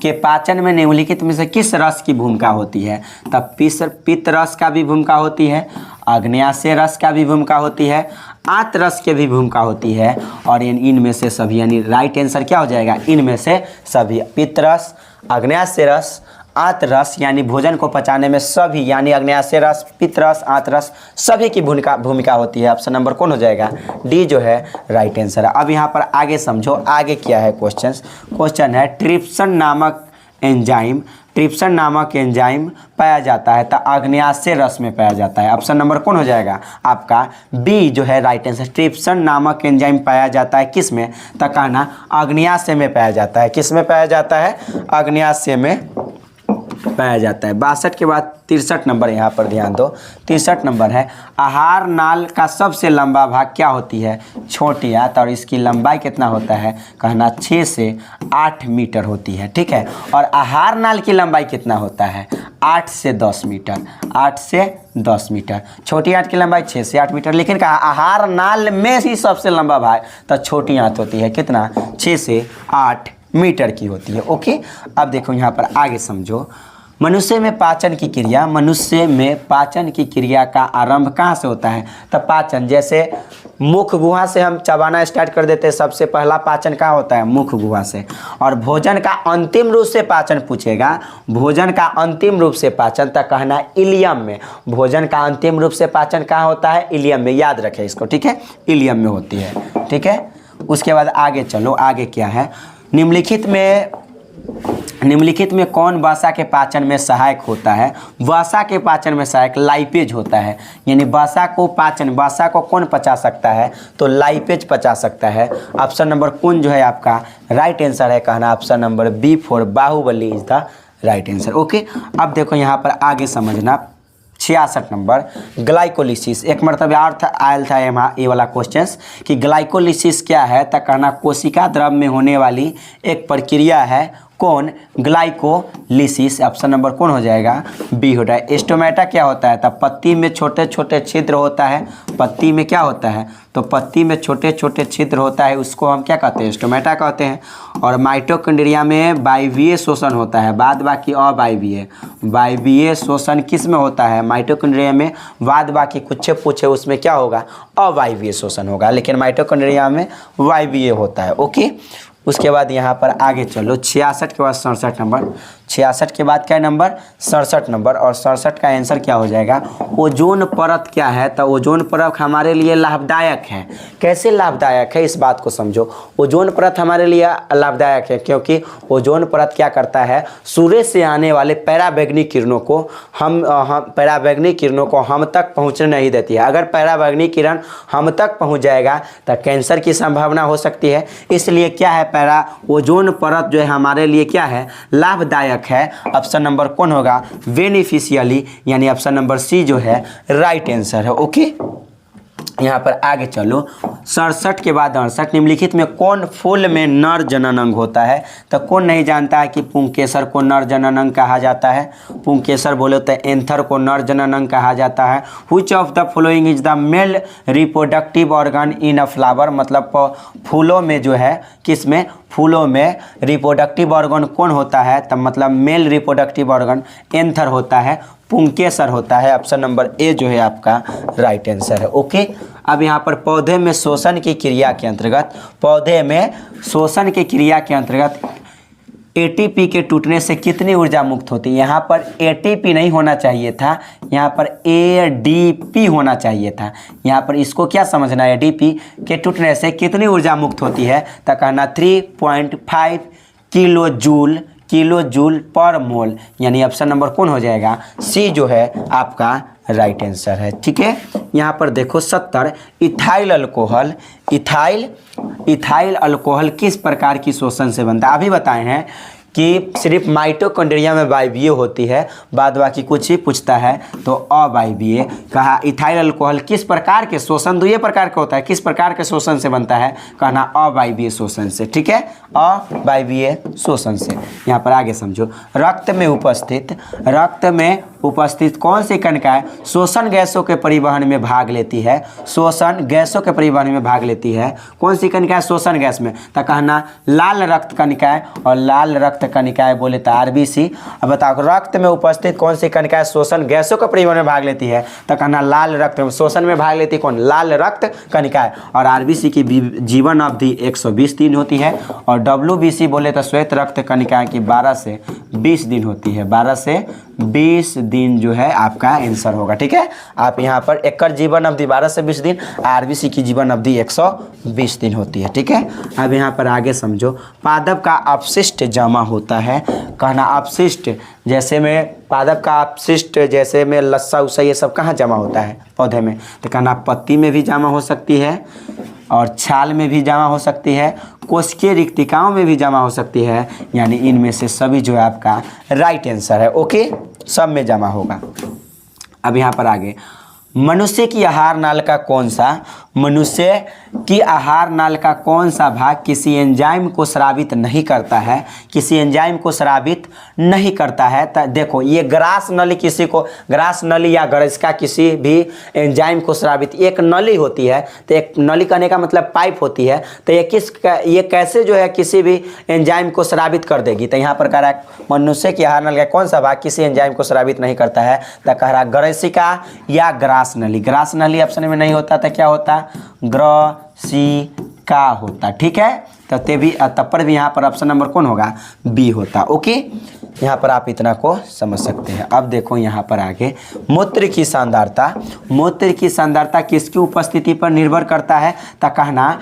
के पाचन में निम्नलिखित में से किस रस की भूमिका होती है? तब पित्त रस का भी भूमिका होती है, आग्नेयाशय रस का भी भूमिका होती है, आंत रस की भी भूमिका होती है, और इनमें से सभी, यानी राइट आंसर क्या हो जाएगा? इनमें से सभी। पित्त रस, आग्नेयाशय रस, आंत रस, यानी भोजन को पचाने में सभी, यानी आग्नेयाशय रस, पित्त रस, आंत रस सभी की भूमिका होती है। ऑप्शन नंबर कौन हो जाएगा? डी जो है राइट आंसर है। अब यहाँ पर आगे समझो। आगे क्या है क्वेश्चन है, ट्रिप्सन नामक एंजाइम पाया जाता है तो आग्नेयाशय रस में पाया जाता है। ऑप्शन नंबर कौन हो जाएगा? आपका बी जो है राइट आंसर। ट्रिप्सन नामक एंजाइम पाया जाता है किस में? तो कहना आग्नेयाशय में पाया जाता है। किस में पाया जाता है? आग्नेयाशय में पाया जाता है। 62 के बाद 63 नंबर यहाँ पर ध्यान दो। 63 नंबर है, आहार नाल का सबसे लंबा भाग क्या होती है? छोटी आंत, और इसकी लंबाई कितना होता है? कहना 6 से 8 मीटर होती है, ठीक है। और आहार नाल की लंबाई कितना होता है? 8 से 10 मीटर। 8 से 10 मीटर। छोटी आंत की लंबाई 6 से 8 मीटर। लेकिन कहा आहार नाल में ही सबसे लंबा भाग तो छोटी आंत होती है, कितना? 6 से 8 मीटर की होती है। ओके, अब देखो यहाँ पर आगे समझो। मनुष्य में पाचन की क्रिया, मनुष्य में पाचन की क्रिया का आरंभ कहाँ से होता है? तब पाचन, जैसे मुख गुहा से हम चबाना स्टार्ट कर देते हैं, सबसे पहला पाचन कहाँ होता है? मुख गुहा से। और भोजन का अंतिम रूप से पाचन पूछेगा, भोजन का अंतिम रूप से पाचन तक कहना इलियम में। भोजन का अंतिम रूप से पाचन कहाँ होता है? इलियम में। याद रखें इसको, ठीक है, इलियम में होती है, ठीक है। उसके बाद आगे चलो, आगे क्या है? निम्नलिखित में कौन वसा के पाचन में सहायक होता है? वसा के पाचन में सहायक लाइपेज होता है, यानी वसा को कौन पचा सकता है? तो लाइपेज पचा सकता है। ऑप्शन नंबर कौन जो है आपका राइट आंसर है? कहना option number B for Baahubali is the right answer. Okay, अब देखो यहाँ पर आगे समझना 66 नंबर ग्लाइकोलिसिस। एक मरतबा अर्थ आयल था यहाँ ये वाला क्वेश्चन कि ग्लाइकोलिसिस क्या है? तो कहना कोशिका द्रव में होने वाली एक प्रक्रिया है, कौन? ग्लाइकोलिसिस। ऑप्शन नंबर कौन हो जाएगा? बी हो जाएगा। एस्टोमेटा क्या होता है? तब पत्ती में छोटे छोटे छिद्र होता है, पत्ती में क्या होता है? तो पत्ती में छोटे छोटे छिद्र होता है, उसको हम क्या कहते हैं? एस्टोमेटा कहते हैं। और माइटोकॉन्ड्रिया में वायवीय शोषण होता है, बाद बाकी अवायवीय। वायवीय शोषण किस में होता है? माइटोकॉन्ड्रिया में। बाद बाकी कुछ पूछे उसमें क्या होगा? अवायवीय शोषण होगा, लेकिन माइटोकॉन्ड्रिया में वायवीय होता है। ओके, उसके बाद यहाँ पर आगे चलो 66 के बाद 67 नंबर। 66 के बाद क्या नंबर? 67 नंबर। और 67 का आंसर क्या हो जाएगा? ओजोन परत क्या है? तो ओजोन परत हमारे लिए लाभदायक है। कैसे लाभदायक है इस बात को समझो। ओजोन परत हमारे लिए लाभदायक है क्योंकि ओजोन परत क्या करता है? सूर्य से आने वाले पराबैंगनी किरणों को हम तक पहुँचने नहीं देती है। अगर पराबैंगनी किरण हम तक पहुँच जाएगा तो कैंसर की संभावना हो सकती है। इसलिए क्या है? ओजोन परत जो है हमारे लिए क्या है? लाभदायक है। ऑप्शन नंबर कौन होगा? बेनिफिशियली, यानी ऑप्शन नंबर सी जो है राइट आंसर है। ओके, यहाँ पर आगे चलो 67 के बाद 68। निम्नलिखित में कौन फूल में नर जनन अंग होता है? तो कौन नहीं जानता है कि पुंकेसर को नर जनन अंग कहा जाता है? पुंकेसर बोले तो एंथर को नर जनन अंग कहा जाता है। Which of the following is the male reproductive organ in a flower? मतलब फूलों में जो है, किस में? फूलों में रिप्रोडक्टिव ऑर्गन कौन होता है? तब मतलब मेल रिप्रोडक्टिव ऑर्गन एंथर होता है, पुंकेसर होता है। ऑप्शन नंबर ए जो है आपका राइट आंसर है। ओके, अब यहाँ पर पौधे में शोषण की क्रिया के अंतर्गत एटीपी के टूटने से कितनी ऊर्जा मुक्त होती है? यहाँ पर एटीपी नहीं होना चाहिए था, यहाँ पर एडीपी होना चाहिए था। यहाँ पर इसको क्या समझना है? एडीपी के टूटने से कितनी ऊर्जा मुक्त होती है? तो कहना 3.5 किलो जूल पर मोल, यानी ऑप्शन नंबर कौन हो जाएगा? सी जो है आपका राइट आंसर है। ठीक है, यहाँ पर देखो 70 इथाइल अल्कोहल किस प्रकार की शोषण से बनता है? अभी बताए हैं कि सिर्फ माइटोकॉन्ड्रिया में वायवीय होती है, बाद बाकी कुछ ही पूछता है तो अवायवीय। कहा इथाइल अल्कोहल किस प्रकार के शोषण? दो ये प्रकार का होता है, किस प्रकार के शोषण से बनता है? कहना अवायवीय शोषण से। ठीक है, अवायवीय शोषण से। यहाँ पर आगे समझो, रक्त में उपस्थित कौन सी कणिकाएं शोषण गैसों के परिवहन में भाग लेती है? शोषण गैसों के परिवहन में भाग लेती है। कौन सी कणिकाएं शोषण गैस में? तो कहना लाल रक्त कणिकाएं, और लाल रक्त कणिकाएं बोले तो आरबीसी। अब बताओ रक्त में उपस्थित कौन सी कणिकाएं शोषण गैसों के परिवहन में भाग लेती है? तो कहना लाल रक्त में शोषण में भाग लेती कौन? लाल रक्त कणिकाएं। और आरबीसी की जीवन अवधि 120 दिन होती है, और डब्ल्यूबीसी बोले तो श्वेत रक्त कणिकाएं की 12 से 20 दिन होती है। 12 से 20 दिन जो है आपका आंसर होगा। ठीक है, आप यहाँ पर एक जीवन अवधि 12 से 20 दिन, आरबीसी की जीवन अवधि 120 दिन होती है। ठीक है, अब यहाँ पर आगे समझो, पादप का अपशिष्ट जमा होता है। कहना अपशिष्ट, जैसे में पादप का अपशिष्ट जैसे में लस्सा उस्सा ये सब कहाँ जमा होता है? पौधे में। तो कहना पत्ती में भी जमा हो सकती है, और छाल में भी जमा हो सकती है, कोशिकीय रिक्तिकाओं में भी जमा हो सकती है, यानी इनमें से सभी जो है आपका राइट आंसर है। ओके, सब में जमा होगा। अब यहाँ पर आगे, मनुष्य की आहार नाल का कौन सा मनुष्य की आहार नाल का कौन सा भाग किसी एंजाइम को स्रावित नहीं करता है? किसी एंजाइम को स्रावित नहीं करता है। तो देखो ये ग्रास नली किसी को, ग्रास नली या ग्रसिका किसी भी एंजाइम को स्रावित, एक नली होती है, तो एक नली कहने का मतलब पाइप होती है, तो ये कैसे जो है किसी भी एंजाइम को स्रावित कर देगी? तो यहाँ पर कह रहा है मनुष्य की आहार नली का कौन सा भाग किसी एंजाइम को स्रावित नहीं करता है? तो कह रहा ग्रसिका या ग्रास नली। ग्रास नली ऑप्शन में नहीं होता तो क्या होता? ग्रसिका होता। ठीक है, तो ते भी तब पर भी यहाँ पर ऑप्शन नंबर कौन होगा? बी होता। ओके, यहाँ पर आप इतना को समझ सकते हैं। अब देखो यहाँ पर आगे, मूत्र की सांद्रता। मूत्र की सांद्रता किसकी उपस्थिति पर निर्भर करता है? तो कहना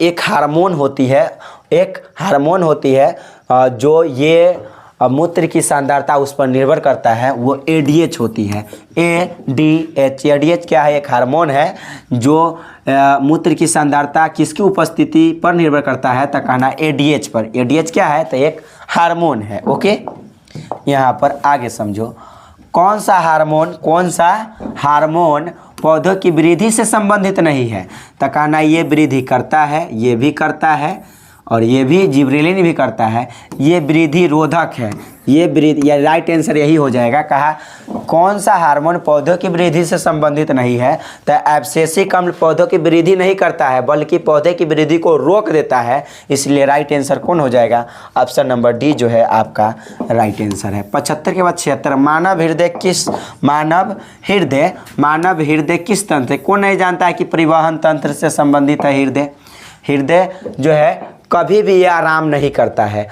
एक हार्मोन होती है, एक हार्मोन होती है जो ये मूत्र की सांद्रता उस पर निर्भर करता है, वो एडीएच होती है। एडीएच, एडीएच क्या है? एक हार्मोन है जो मूत्र की सांद्रता किसकी उपस्थिति पर निर्भर करता है? तो कहना एडीएच पर। एडीएच क्या है? तो एक हार्मोन है। ओके, यहाँ पर आगे समझो, कौन सा हार्मोन पौधों की वृद्धि से संबंधित नहीं है? तो कहना ये वृद्धि करता है, ये भी करता है, और ये भी जिब्रेलिन भी करता है, ये वृद्धि रोधक है। ये वृद्धि, या राइट आंसर यही हो जाएगा। कहा कौन सा हार्मोन पौधों की वृद्धि से संबंधित नहीं है? तो एब्सेसिक अम्ल पौधों की वृद्धि नहीं करता है, बल्कि पौधे की वृद्धि को रोक देता है। इसलिए राइट आंसर कौन हो जाएगा? ऑप्शन नंबर डी जो है आपका राइट आंसर है। 75 के बाद 76, मानव हृदय किस तंत्र से? कौन नहीं जानता है कि परिवहन तंत्र से संबंधित है हृदय? हृदय जो है कभी भी ये आराम नहीं करता है।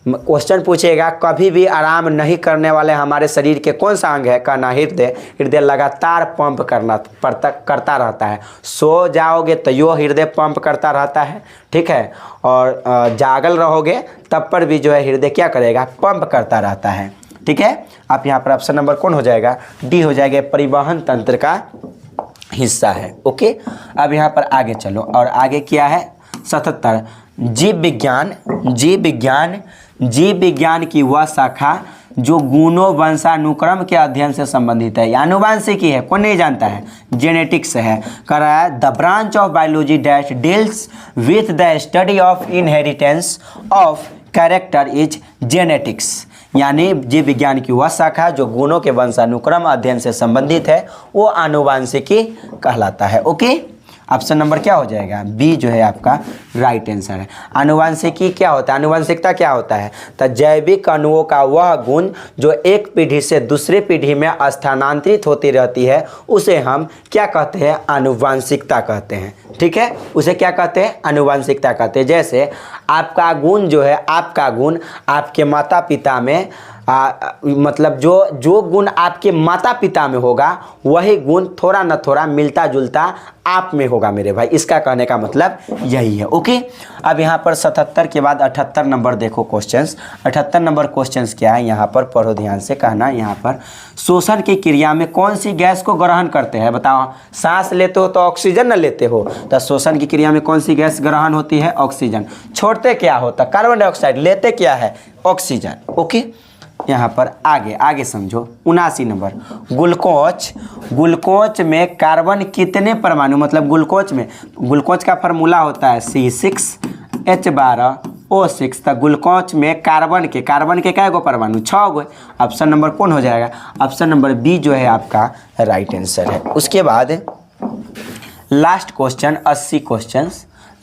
क्वेश्चन पूछेगा कभी भी आराम नहीं करने वाले हमारे शरीर के कौन सा अंग है? कहना हृदय। हृदय लगातार पंप करता रहता है। सो जाओगे तो यो हृदय पंप करता रहता है, ठीक है, और जागल रहोगे तब पर भी जो है हृदय क्या करेगा? पंप करता रहता है। ठीक है, आप यहाँ पर ऑप्शन नंबर कौन हो जाएगा? डी हो जाएगा, परिवहन तंत्र का हिस्सा है। ओके, अब यहाँ पर आगे चलो, और आगे क्या है? 77, जीव विज्ञान की वह शाखा जो गुणों वंशानुक्रम के अध्ययन से संबंधित है, आनुवांशिकी है। कौन नहीं जानता है? जेनेटिक्स है। कह रहा है the branch of biology dash deals with the study of inheritance of character is genetics. यानी जीव विज्ञान की वह शाखा जो गुणों के वंशानुक्रम अध्ययन से संबंधित है, वो आनुवांशिकी कहलाता है। ओके, ऑप्शन नंबर क्या हो जाएगा? बी जो है आपका राइट आंसर है। आनुवांशिकी क्या होता है? आनुवांशिकता क्या होता है? तो जैविक अणुओं का वह गुण जो एक पीढ़ी से दूसरी पीढ़ी में स्थानांतरित होती रहती है, उसे हम क्या कहते हैं? आनुवांशिकता कहते हैं। ठीक है, उसे क्या कहते हैं? आनुवांशिकता कहते हैं। जैसे आपका गुण जो है, आपका गुण आपके माता पिता में मतलब जो गुण आपके माता पिता में होगा, वही गुण थोड़ा न थोड़ा मिलता जुलता आप में होगा मेरे भाई। इसका कहने का मतलब यही है। ओके, अब यहाँ पर 77 के बाद 78 नंबर देखो क्वेश्चंस। 78 नंबर क्वेश्चंस क्या है? यहाँ पर पढ़ो ध्यान से। कहना यहाँ पर श्वसन की क्रिया में कौन सी गैस को ग्रहण करते हैं? बताओ, सांस लेते हो तो ऑक्सीजन न लेते हो, तो श्वसन की क्रिया में कौन सी गैस ग्रहण होती है? ऑक्सीजन। छोड़ते क्या होता? Carbon dioxide. लेते क्या है? ऑक्सीजन। ओके, यहाँ पर आगे समझो। 79 नंबर, ग्लूकोज में कार्बन कितने परमाणु? मतलब ग्लूकोज का फार्मूला होता है C6H12O6। तो ग्लूकोज में कार्बन के क्या गो परमाणु? 6 गो। ऑप्शन नंबर कौन हो जाएगा? ऑप्शन नंबर बी जो है आपका राइट आंसर है। उसके बाद लास्ट क्वेश्चन, 80 क्वेश्चन।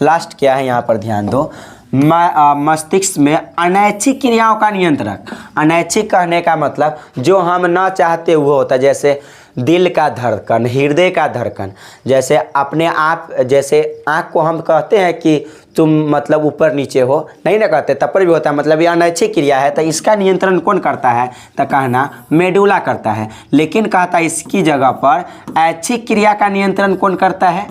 लास्ट क्या है यहाँ पर ध्यान दो। मस्तिष्क में अनैच्छिक क्रियाओं का नियंत्रक। अनैच्छिक कहने का मतलब जो हम ना चाहते हुए होता, जैसे दिल का धड़कन, हृदय का धड़कन। जैसे अपने आप, जैसे आँख को हम कहते हैं कि तुम मतलब ऊपर नीचे हो, नहीं ना कहते, तब पर भी होता है, मतलब ये अनैच्छिक क्रिया है। तो इसका नियंत्रण कौन करता है? तो कहना मेडुला करता है। लेकिन कहता इसकी जगह पर ऐच्छिक क्रिया का नियंत्रण कौन करता है?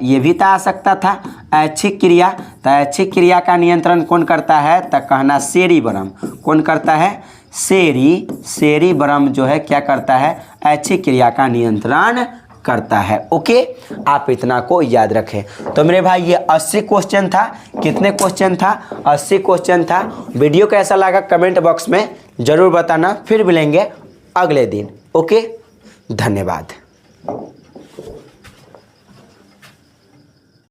ये भी तो आ सकता था, ऐच्छिक क्रिया। तो ऐच्छिक क्रिया का नियंत्रण कौन करता है? तो कहना सेरिब्रम। कौन करता है? सेरिब्रम जो है क्या करता है? ऐच्छिक क्रिया का नियंत्रण करता है। ओके, आप इतना को याद रखें। तो मेरे भाई ये 80 क्वेश्चन था। कितने क्वेश्चन था? 80 क्वेश्चन था। वीडियो कैसा लगा कमेंट बॉक्स में जरूर बताना। फिर मिलेंगे अगले दिन। ओके, धन्यवाद।